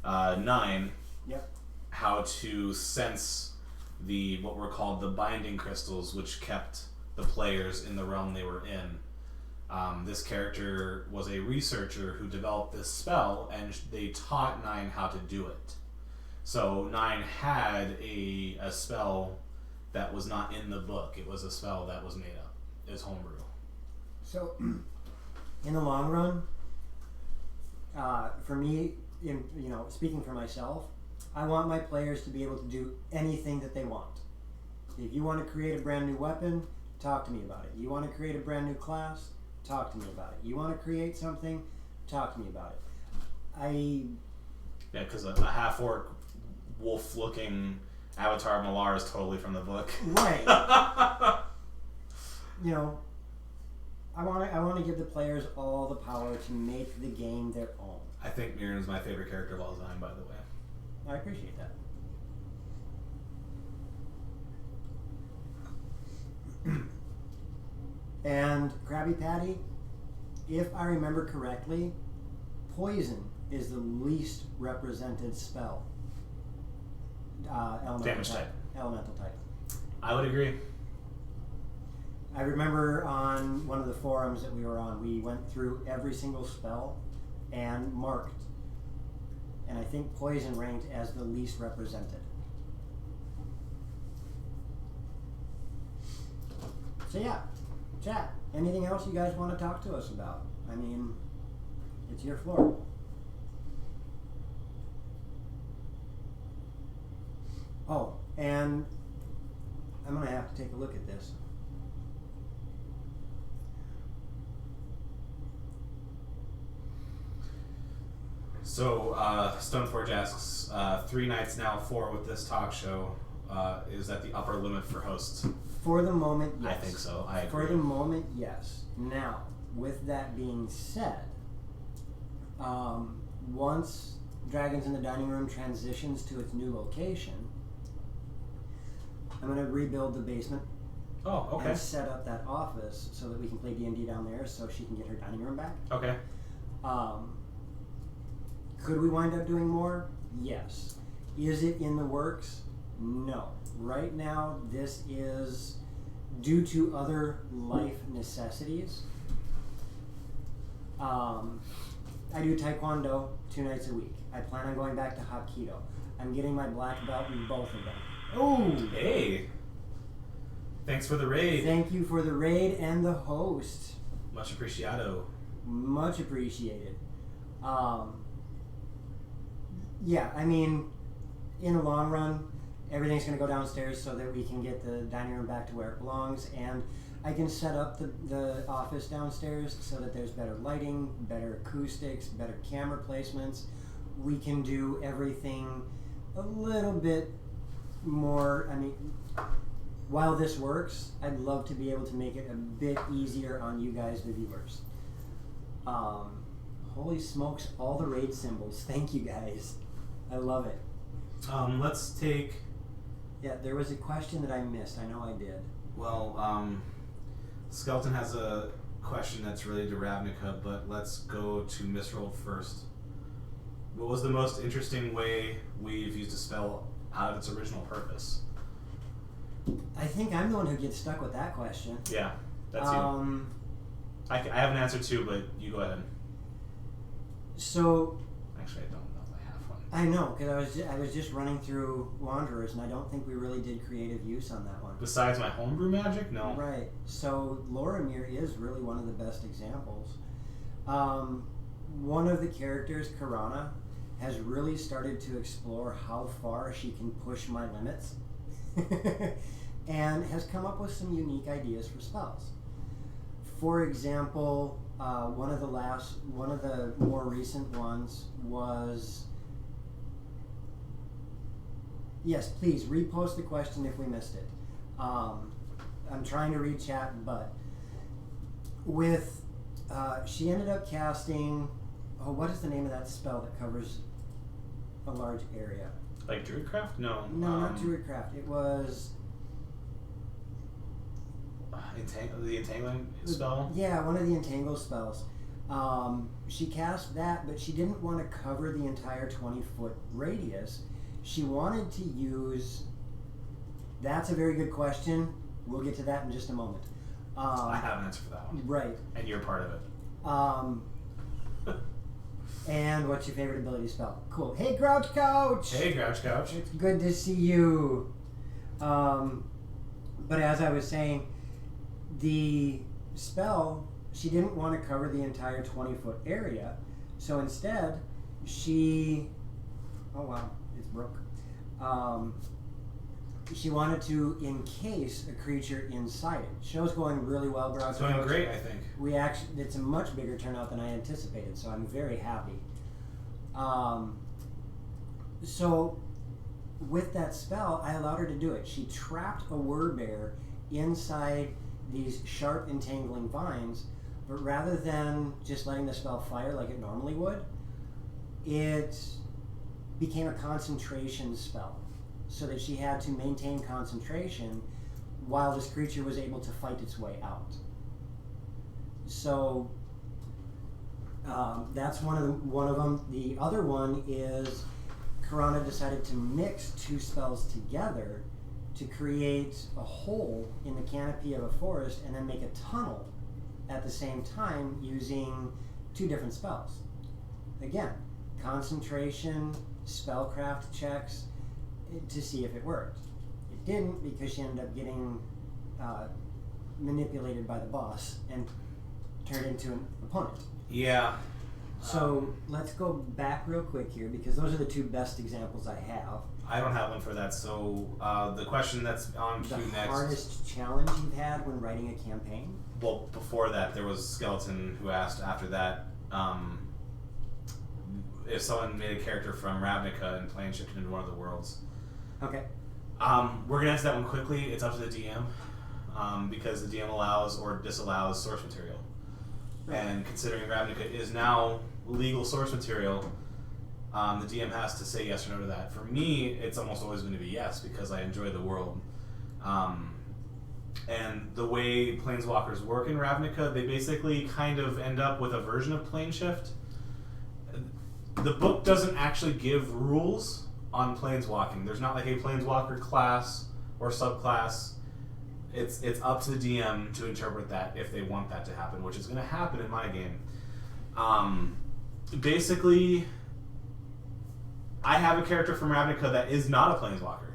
9 Yep. how to sense what were called the binding crystals, which kept the players in the realm they were in. This character was a researcher who developed this spell, and they taught 9 how to do it. So 9 had a spell that was not in the book. It was a spell that was made up. It was homebrew. So, in the long run, for me, speaking for myself, I want my players to be able to do anything that they want. If you want to create a brand new weapon, talk to me about it. You want to create a brand new class, talk to me about it. You want to create something, talk to me about it. Yeah, because a half-orc, wolf-looking Avatar Malar is totally from the book. Right. I want to give the players all the power to make the game their own. I think Mirren is my favorite character of all time, by the way. I appreciate that. And Krabby Patty, if I remember correctly, poison is the least represented spell. Damage type. Elemental type. I would agree. I remember on one of the forums that we were on, we went through every single spell and marked. And I think poison ranked as the least represented. So yeah, chat. Anything else you guys want to talk to us about? I mean, it's your floor. Oh, and I'm going to have to take a look at this. So, Stoneforge asks, 3 nights now, 4 with this talk show. Is that the upper limit for hosts? For the moment, yes. I think so. I agree. For the moment, yes. Now, with that being said, once Dragons in the Dining Room transitions to its new location, I'm going to rebuild the basement. Oh, okay. And set up that office so that we can play D&D down there so she can get her dining room back. Okay. Could we wind up doing more? Yes. Is it in the works? No. Right now, this is due to other life necessities. I do Taekwondo 2 nights a week. I plan on going back to Hapkido. I'm getting my black belt in both of them. Oh! Hey! Thanks for the raid. Thank you for the raid and the host. Much appreciado. Much appreciated. Yeah, I mean, in the long run, everything's going to go downstairs so that we can get the dining room back to where it belongs, and I can set up the office downstairs so that there's better lighting, better acoustics, better camera placements. We can do everything a little bit more. I mean, while this works, I'd love to be able to make it a bit easier on you guys, the viewers. Holy smokes, all the raid symbols. Thank you guys. I love it. Let's take... Yeah, there was a question that I missed. I know I did. Well, Skeleton has a question that's related to Ravnica, but let's go to Misroll first. What was the most interesting way we've used a spell out of its original purpose? I think I'm the one who gets stuck with that question. Yeah, that's you. I have an answer too, but you go ahead. So... Actually, I don't know if I have one. I know, because I was just running through Wanderers, and I don't think we really did creative use on that one. Besides my homebrew magic? No. Right. So Loramir is really one of the best examples. One of the characters, Karana, has really started to explore how far she can push my limits and has come up with some unique ideas for spells. For example, one of the more recent ones was... Yes, please, repost the question if we missed it. I'm trying to read chat, but with... she ended up casting... Oh, what is the name of that spell that covers a large area? Like Druidcraft? No. No, not Druidcraft. It was... the entangling spell? Yeah, one of the entangle spells. She cast that, but she didn't want to cover the entire 20-foot radius. She wanted to use... That's a very good question. We'll get to that in just a moment. I have an answer for that one. Right. And you're part of it. And what's your favorite ability spell? Cool. Hey, Grouch Couch! Hey, Grouch Couch. It's good to see you. But as I was saying, the spell, she didn't want to cover the entire 20-foot area. So instead, she... Oh, wow. It's broke. She wanted to encase a creature inside it. Show's going really well, Grouch. It's going great, I think. It's a much bigger turnout than I anticipated, so I'm very happy. So with that spell, I allowed her to do it. She trapped a whirlbear inside these sharp entangling vines, but rather than just letting the spell fire like it normally would, it became a concentration spell, so that she had to maintain concentration while this creature was able to fight its way out. So that's one of them. The other one is Karana decided to mix two spells together to create a hole in the canopy of a forest and then make a tunnel at the same time using two different spells. Again, concentration, spellcraft checks to see if it worked. It didn't, because she ended up getting manipulated by the boss and turned into an opponent. Yeah. So let's go back real quick here, because those are the two best examples I have. I don't have one for that, so the question that's on queue next... The hardest challenge you've had when writing a campaign? Well, before that, there was Skeleton who asked after that if someone made a character from Ravnica and plane shifted into one of the worlds. Okay. We're going to answer that one quickly. It's up to the DM, because the DM allows or disallows source material. Right. And considering Ravnica is now legal source material, the DM has to say yes or no to that. For me, it's almost always going to be yes, because I enjoy the world. And the way planeswalkers work in Ravnica, they basically kind of end up with a version of plane shift. The book doesn't actually give rules on planeswalking. There's not like a planeswalker class or subclass. It's up to the DM to interpret that if they want that to happen, which is going to happen in my game. Basically, I have a character from Ravnica that is not a planeswalker.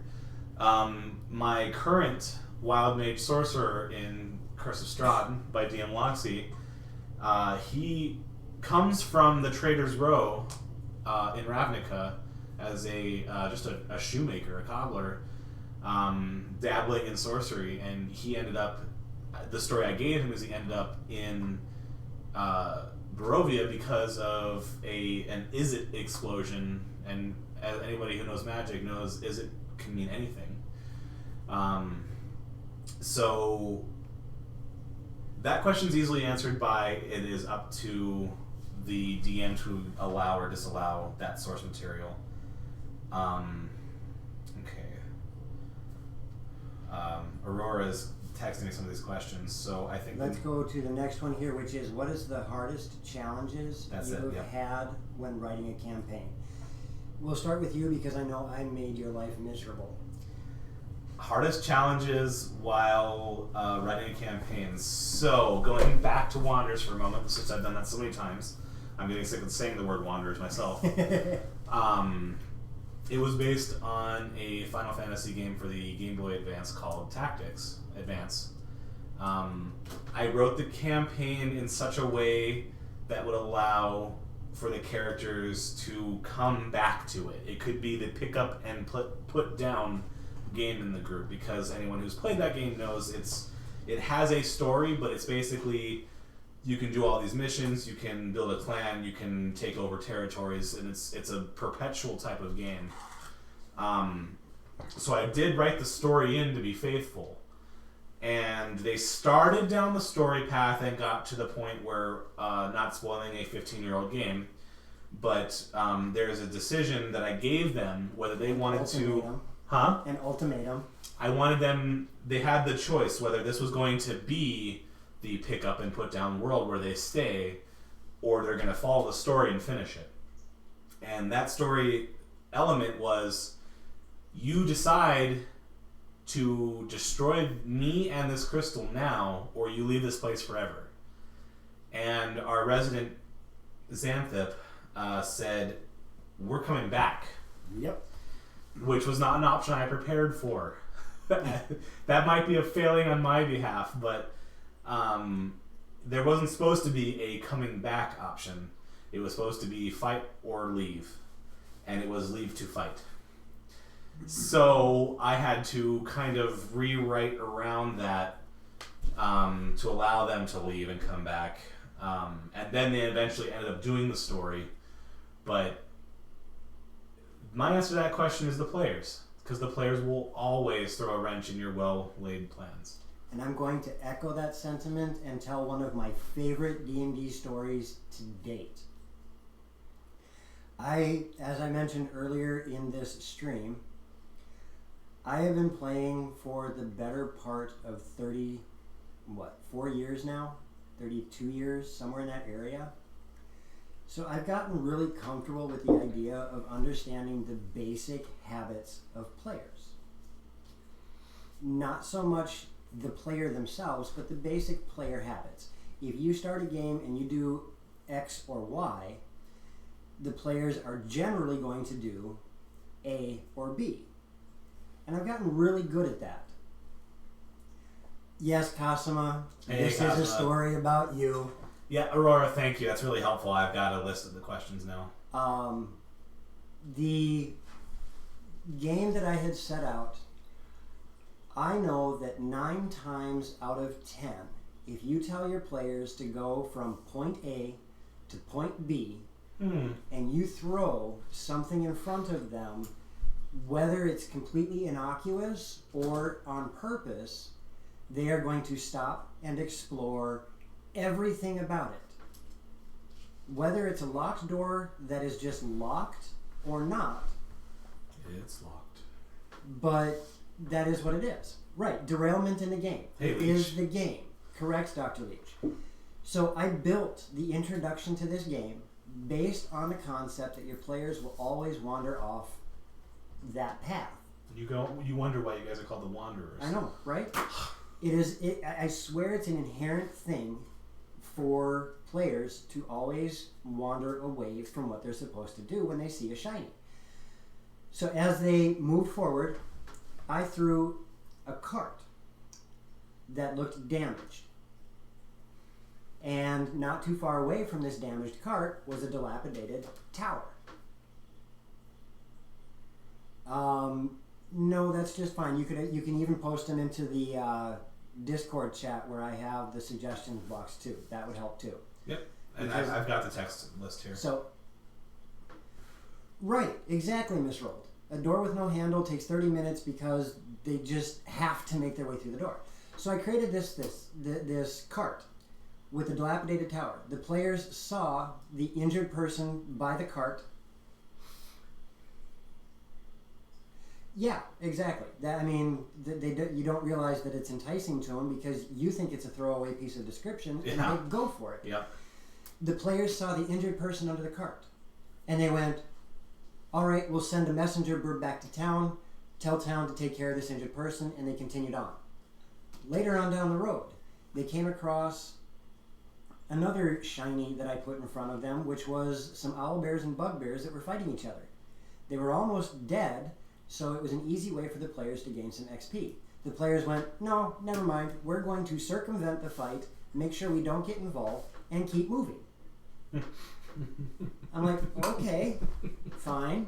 My current Wild Mage Sorcerer in Curse of Strahd by DM Loxy, he comes from the Trader's Row in Ravnica as just a shoemaker, a cobbler, dabbling in sorcery, and he ended up, the story I gave him is he ended up in Barovia because of an Izzet explosion, and as anybody who knows magic knows, Izzet can mean anything. So that question's easily answered by it is up to the DM to allow or disallow that source material. Okay. Aurora's texting me some of these questions, so I think... Let's go to the next one here, which is, what is the hardest challenges you've had when writing a campaign? We'll start with you, because I know I made your life miserable. Hardest challenges while writing a campaign. So, going back to Wanderers for a moment, since I've done that so many times, I'm getting sick of saying the word Wanderers myself. It was based on a Final Fantasy game for the Game Boy Advance called Tactics Advance. I wrote the campaign in such a way that would allow for the characters to come back to it. It could be the pick up and put down game in the group, because anyone who's played that game knows it has a story, but it's basically you can do all these missions, you can build a clan, you can take over territories, and it's a perpetual type of game. So I did write the story in to be faithful, and they started down the story path and got to the point where, not spoiling a 15-year-old game, but there's a decision that I gave them whether they wanted to... Huh? An ultimatum. I wanted them... They had the choice whether this was going to be the pick up and put down world where they stay, or they're going to follow the story and finish it. And that story element was, you decide to destroy me and this crystal now, or you leave this place forever. And our resident Xanthip said, we're coming back. Yep. Which was not an option I prepared for. That might be a failing on my behalf, but there wasn't supposed to be a coming back option. It was supposed to be fight or leave. And it was leave to fight. So I had to kind of rewrite around that to allow them to leave and come back. And then they eventually ended up doing the story. But my answer to that question is the players. Because the players will always throw a wrench in your well-laid plans. And I'm going to echo that sentiment and tell one of my favorite D&D stories to date. As I mentioned earlier in this stream, I have been playing for the better part of 4 years now? 32 years, somewhere in that area. So I've gotten really comfortable with the idea of understanding the basic habits of players. Not so much the player themselves, but the basic player habits. If you start a game and you do X or Y, the players are generally going to do A or B. And I've gotten really good at that. Yes, Kasama, this is a story about you. Yeah, Aurora, thank you. That's really helpful. I've got a list of the questions now. The game that I had set out, I know that 9 times out of 10, if you tell your players to go from point A to point B, and you throw something in front of them, whether it's completely innocuous or on purpose, they are going to stop and explore everything about it. Whether it's a locked door that is just locked or not. It's locked. But that is what it is. Right, derailment in the game. Hey, it Leech. is the game. Correct, Dr. Leach. So I built the introduction to this game based on the concept that your players will always wander off that path. You wonder why you guys are called the Wanderers. I know, right? I swear it's an inherent thing for players to always wander away from what they're supposed to do when they see a shiny. So as they moved forward, I threw a cart that looked damaged. And not too far away from this damaged cart was a dilapidated tower. No, that's just fine. You can even post them into the Discord chat where I have the suggestions box too. That would help too. Yep, and I've got the text list here. So, right, exactly, Miss Rold. A door with no handle takes 30 minutes because they just have to make their way through the door. So I created this cart with a dilapidated tower. The players saw the injured person by the cart. Yeah, exactly. You don't realize that it's enticing to them because you think it's a throwaway piece of description, and they go for it. Yep. The players saw the injured person under the cart, and they went, all right, we'll send a messenger bird back to town, tell town to take care of this injured person, and they continued on. Later on down the road, they came across another shiny that I put in front of them, which was some owlbears and bugbears that were fighting each other. They were almost dead, so it was an easy way for the players to gain some XP. The players went, no, never mind, we're going to circumvent the fight, make sure we don't get involved, and keep moving. I'm like, okay, fine.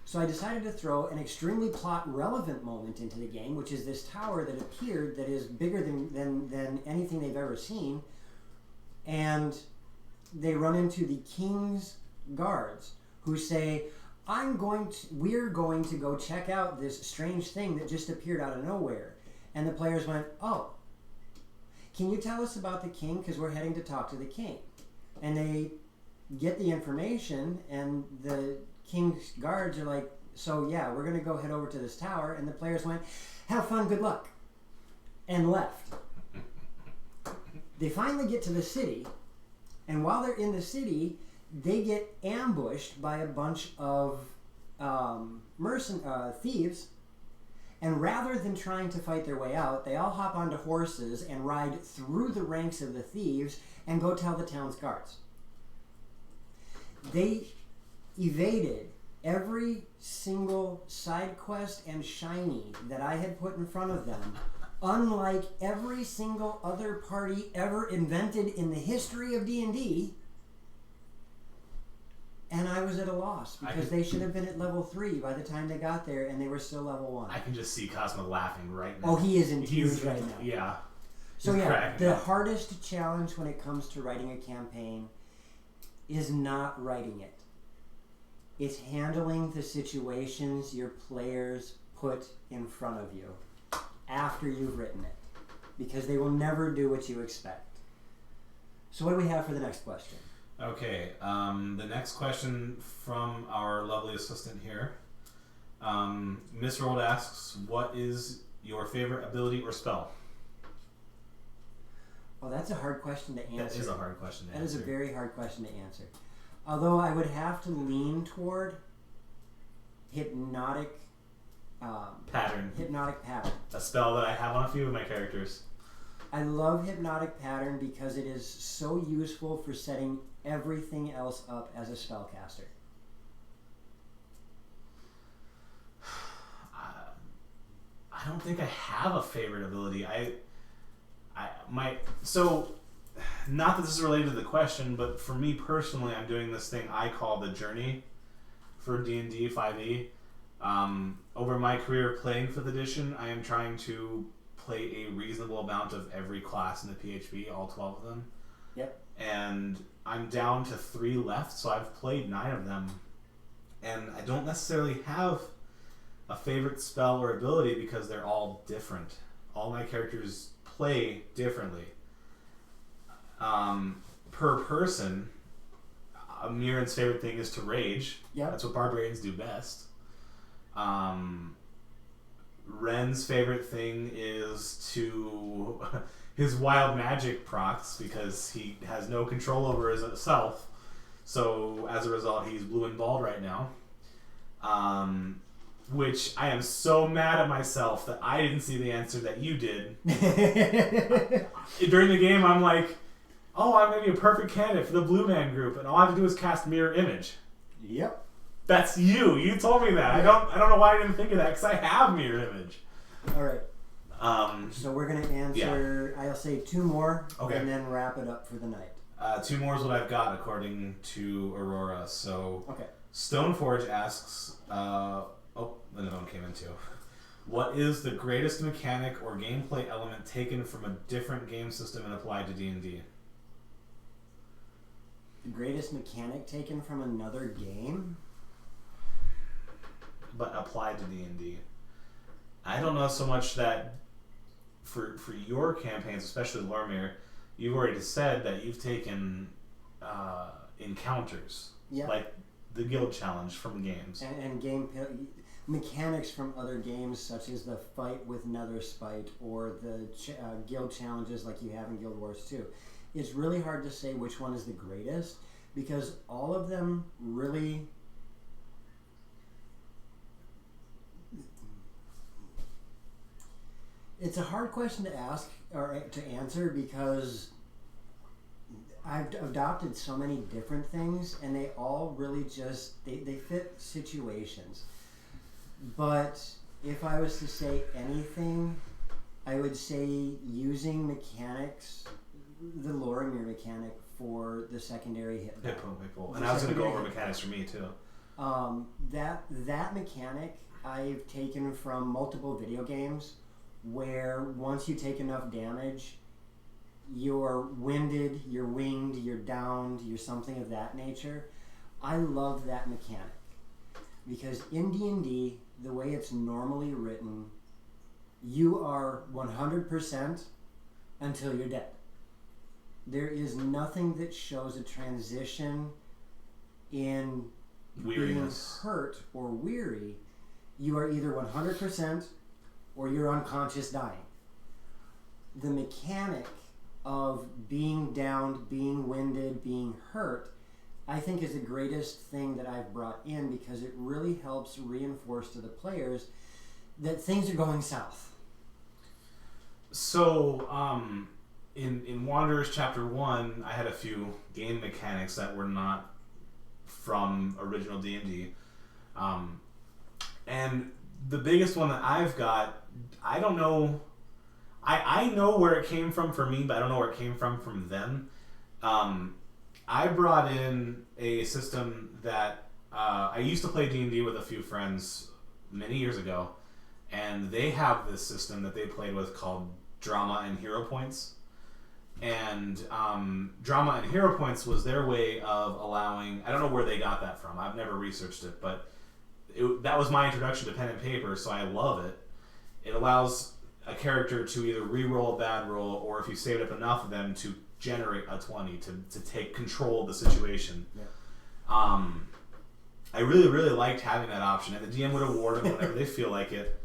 So I decided to throw an extremely plot-relevant moment into the game, which is this tower that appeared that is bigger than anything they've ever seen. And they run into the king's guards who say, we're going to go check out this strange thing that just appeared out of nowhere. And the players went, oh, can you tell us about the king? Because we're heading to talk to the king. And they get the information, and the king's guards are like, so yeah, we're going to go head over to this tower. And the players went, have fun, good luck, and left. They finally get to the city, and while they're in the city, they get ambushed by a bunch of thieves. And rather than trying to fight their way out, they all hop onto horses and ride through the ranks of the thieves and go tell the town's guards. They evaded every single side quest and shiny that I had put in front of them, unlike every single other party ever invented in the history of D&D. And I was at a loss because they should have been at level 3 by the time they got there, and they were still level 1. I can just see Cosmo laughing right now. Oh, he is in tears right now. Yeah. So yeah, the hardest challenge when it comes to writing a campaign is not writing it. It's handling the situations your players put in front of you after you've written it, because they will never do what you expect. So what do we have for the next question? Okay, the next question from our lovely assistant here. Miss Rold asks, what is your favorite ability or spell? Well, that's a hard question to answer. That is a hard question to answer. That is a very hard question to answer. Although I would have to lean toward hypnotic pattern. Hypnotic pattern. A spell that I have on a few of my characters. I love hypnotic pattern because it is so useful for setting everything else up as a spellcaster. I don't think I have a favorite ability. Not that this is related to the question, but for me personally, I'm doing this thing I call the journey for D&D 5e. Over my career playing 5th edition, I am trying to play a reasonable amount of every class in the PHB, all 12 of them. Yep. And I'm down to 3 left, so I've played 9 of them. And I don't necessarily have a favorite spell or ability because they're all different. All my characters play differently. Per person, Miran's favorite thing is to rage. Yep. That's what barbarians do best. Ren's favorite thing is to his wild magic procs because he has no control over himself. So as a result, he's blue and bald right now. Which I am so mad at myself that I didn't see the answer that you did. During the game, I'm like, oh, I'm going to be a perfect candidate for the Blue Man group, and all I have to do is cast Mirror Image. Yep. That's you. You told me that. Yeah. I don't know why I didn't think of that, because I have Mirror Image. All right. So we're going to answer, I'll say 2 more, and then wrap it up for the night. 2 more is what I've got, according to Aurora. So Stoneforge asks, another one came in too. What is the greatest mechanic or gameplay element taken from a different game system and applied to D&D? The greatest mechanic taken from another game? But applied to D&D. I don't know so much that for your campaigns, especially Lormir, you've already said that you've taken encounters. Yep. Like the guild challenge from games. And game mechanics from other games, such as the fight with Nether Spite or the guild challenges like you have in Guild Wars 2. It's really hard to say which one is the greatest because all of them really... It's a hard question to ask or to answer because I've adopted so many different things and they all really just, they fit situations. But if I was to say anything, I would say using mechanics, the Lormir mechanic for the secondary hit pull. And I was going to go over mechanics for me too. That mechanic I've taken from multiple video games where once you take enough damage, you're winded, you're winged, you're downed, you're something of that nature. I love that mechanic because in D&D, the way it's normally written, you are 100% until you're dead. There is nothing that shows a transition in weariness, being hurt or weary, you are either 100% or you're unconscious dying. The mechanic of being downed, being winded, being hurt, I think is the greatest thing that I've brought in, because it really helps reinforce to the players that things are going south. So, in Wanderers Chapter 1, I had a few game mechanics that were not from original D&D. And the biggest one that I've got, I don't know... I know where it came from for me, but I don't know where it came from them. I brought in a system that... I used to play D&D with a few friends many years ago, and they have this system that they played with called Drama and Hero Points. And Drama and Hero Points was their way of allowing... I don't know where they got that from. I've never researched it, but that was my introduction to pen and paper, so I love it. It allows a character to either re-roll a bad roll, or if you saved up enough of them, to generate a 20 to take control of the situation. Yeah. I really, really liked having that option, and the DM would award them whenever they feel like it.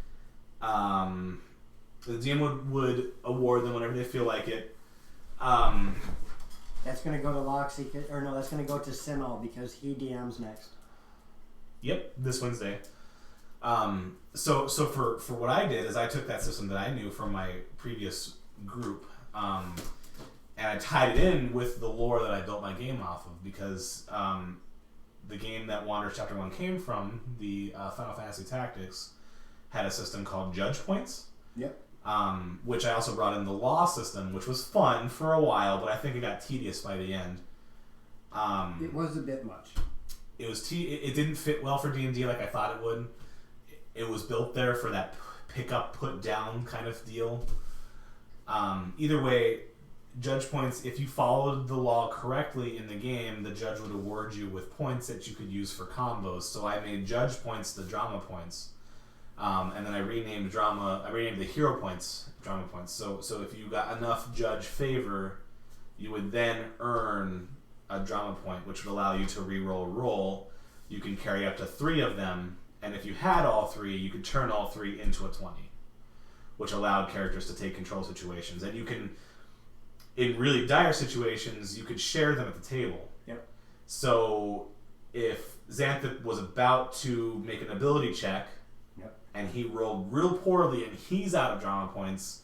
The DM would award them whenever they feel like it. That's going to go to Loxy, or no, that's going to go to Sinal, because he DMs next. Yep, this Wednesday. So for what I did is I took that system that I knew from my previous group, and I tied it in with the lore that I built my game off of, because the game that Wanderers Chapter 1 came from, the Final Fantasy Tactics, had a system called Judge Points. Yep. Which I also brought in the law system, which was fun for a while, but I think it got tedious by the end. It was a bit much. It didn't fit well for D&D like I thought it would. It was built there for that pick up, put down kind of deal. Either way, judge points, if you followed the law correctly in the game, the judge would award you with points that you could use for combos. So I made judge points the drama points. And then I renamed the hero points drama points. So if you got enough judge favor, you would then earn a drama point, which would allow you to re-roll a roll. You can carry up to 3 of them, and if you had all 3, you could turn all 3 into a 20, which allowed characters to take control situations. And you can, in really dire situations, you could share them at the table. Yep. So if Xanthip was about to make an ability check, and he rolled real poorly, and he's out of drama points,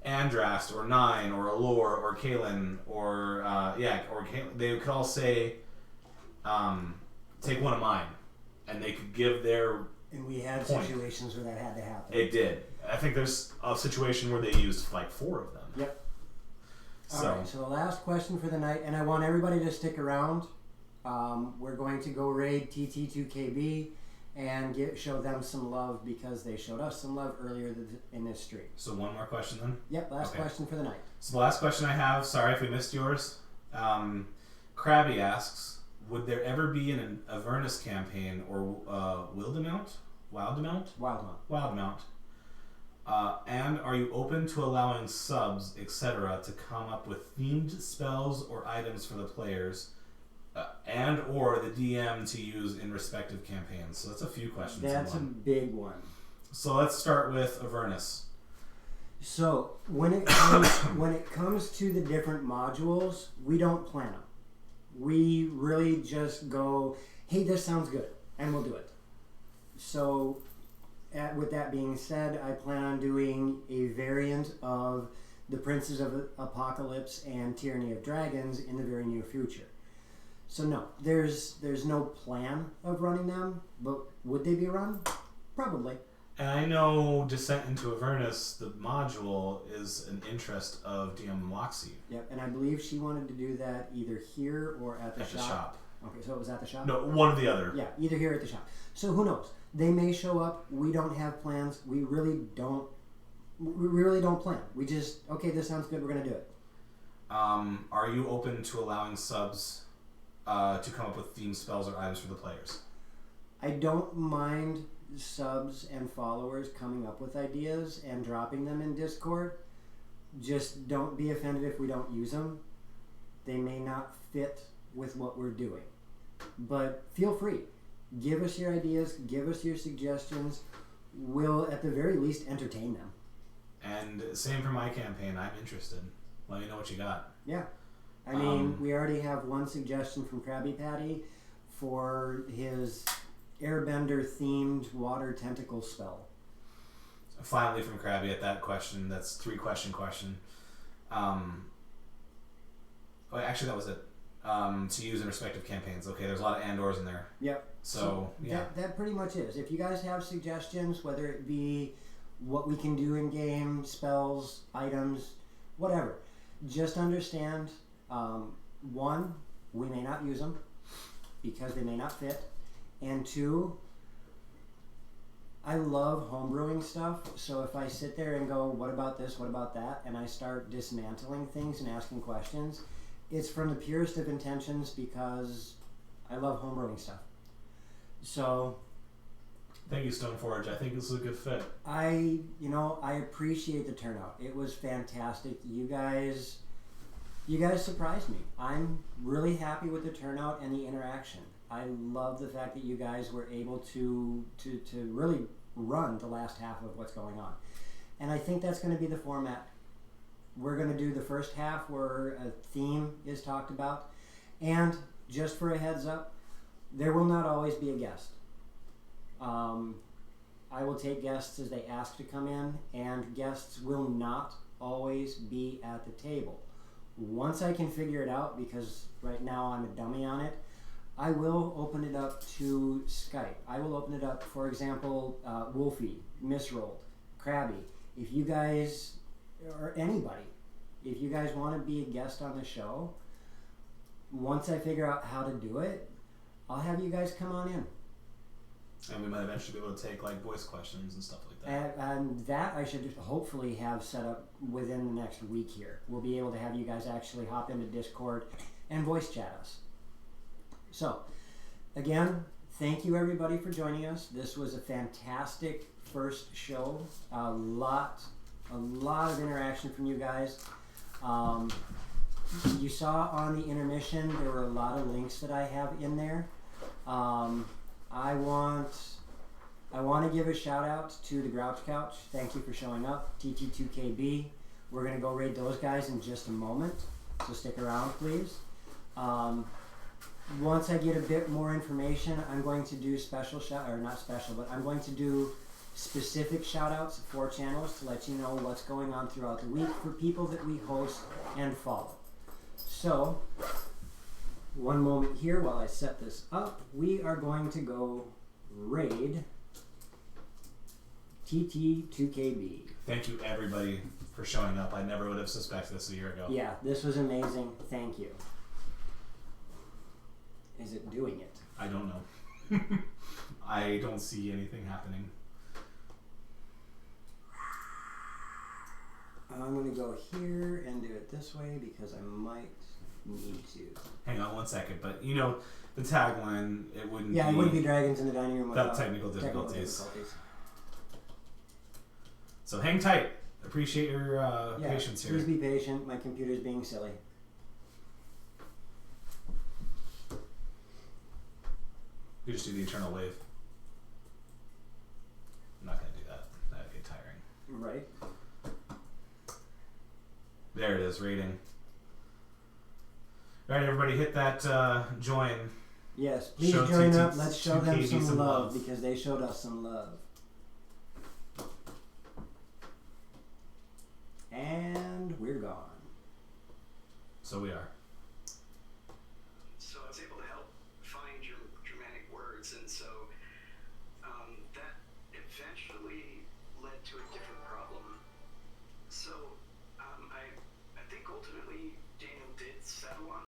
Andrast, or Nine, or Allure, or Kalen, or Kalen, they could all say, take one of mine, and they could give their And we had point. Situations where that had to happen. It did. I think there's a situation where they used like 4 of them. Yep. So. All right, so the last question for the night, and I want everybody to stick around. We're going to go raid TT2KB and show them some love, because they showed us some love earlier in this stream. So one more question then? Yep, last question for the night. So the last question I have, sorry if we missed yours. Krabby asks, would there ever be an Avernus campaign or Wildemount? Wildemount. And are you open to allowing subs, etc., to come up with themed spells or items for the players, and or the DM to use in respective campaigns? So that's a few questions. That's a big one. So let's start with Avernus. So when it comes to the different modules, we don't plan them. We really just go, hey, this sounds good, and we'll do it. So with that being said, I plan on doing a variant of the Princes of Apocalypse and Tyranny of Dragons in the very near future. So no, there's no plan of running them, but would they be run? Probably. And I know Descent into Avernus, the module, is an interest of DM Loxy. Yep, and I believe she wanted to do that either here or at the shop. Okay, so it was at the shop? No, one or the other. Yeah, either here or at the shop. So who knows? They may show up. We don't have plans. We really don't plan. We just, okay, this sounds good, we're going to do it. Are you open to allowing subs to come up with themed spells or items for the players? I don't mind subs and followers coming up with ideas and dropping them in Discord. Just don't be offended if we don't use them. They may not fit with what we're doing. But feel free. Give us your ideas. Give us your suggestions. We'll, at the very least, entertain them. And same for my campaign. I'm interested. Let me know what you got. Yeah. I mean, we already have one suggestion from Krabby Patty for his airbender-themed water tentacle spell. Finally from Krabby at that question. That's 3-question. Actually, that was it. To use in respective campaigns. Okay, there's a lot of and/ors in there. Yep. So yeah. That pretty much is. If you guys have suggestions, whether it be what we can do in game, spells, items, whatever, just understand, one, we may not use them because they may not fit, and two, I love homebrewing stuff, so if I sit there and go, what about this, what about that, and I start dismantling things and asking questions, it's from the purest of intentions because I love homebrewing stuff. So thank you, Stoneforge. I think this is a good fit. I appreciate the turnout. It was fantastic. You guys surprised me. I'm really happy with the turnout and the interaction. I love the fact that you guys were able to really run the last half of what's going on. And I think that's going to be the format. We're going to do the first half where a theme is talked about. And just for a heads up, there will not always be a guest. I will take guests as they ask to come in, and guests will not always be at the table. Once I can figure it out, because right now I'm a dummy on it, I will open it up to Skype. I will open it up, for example, Wolfie, Misrolled, Krabby. If you guys, or anybody, if you guys want to be a guest on the show, once I figure out how to do it, I'll have you guys come on in. And we might eventually be able to take like voice questions and stuff like that. And that I should hopefully have set up within the next week here. We'll be able to have you guys actually hop into Discord and voice chat us. So, again, thank you everybody for joining us. This was a fantastic first show. A lot of interaction from you guys. You saw on the intermission there were a lot of links that I have in there. I want to give a shout out to the Grouch Couch. Thank you for showing up. TT2KB. We're going to go raid those guys in just a moment, so stick around please. Once I get a bit more information, I'm going to do I'm going to do specific shout outs for channels to let you know what's going on throughout the week for people that we host and follow. So, one moment here while I set this up. We are going to go raid TT2KB. Thank you everybody for showing up. I never would have suspected this a year ago. Yeah, this was amazing. Thank you. Is it doing it? I don't know. I don't see anything happening. I'm going to go here and do it this way because I might need to. Hang on one second, but you know, the tagline, it wouldn't it wouldn't be Dragons in the Dining Room without without technical difficulties. So hang tight. Appreciate your patience here. Please be patient. My computer's being silly. You just do the eternal wave. I'm not going to do that. That'd get tiring. Right. There it is, rating. All right, everybody, hit that join. Yes, please join up. Let's show them some love because they showed us some love. And we're gone. So we are.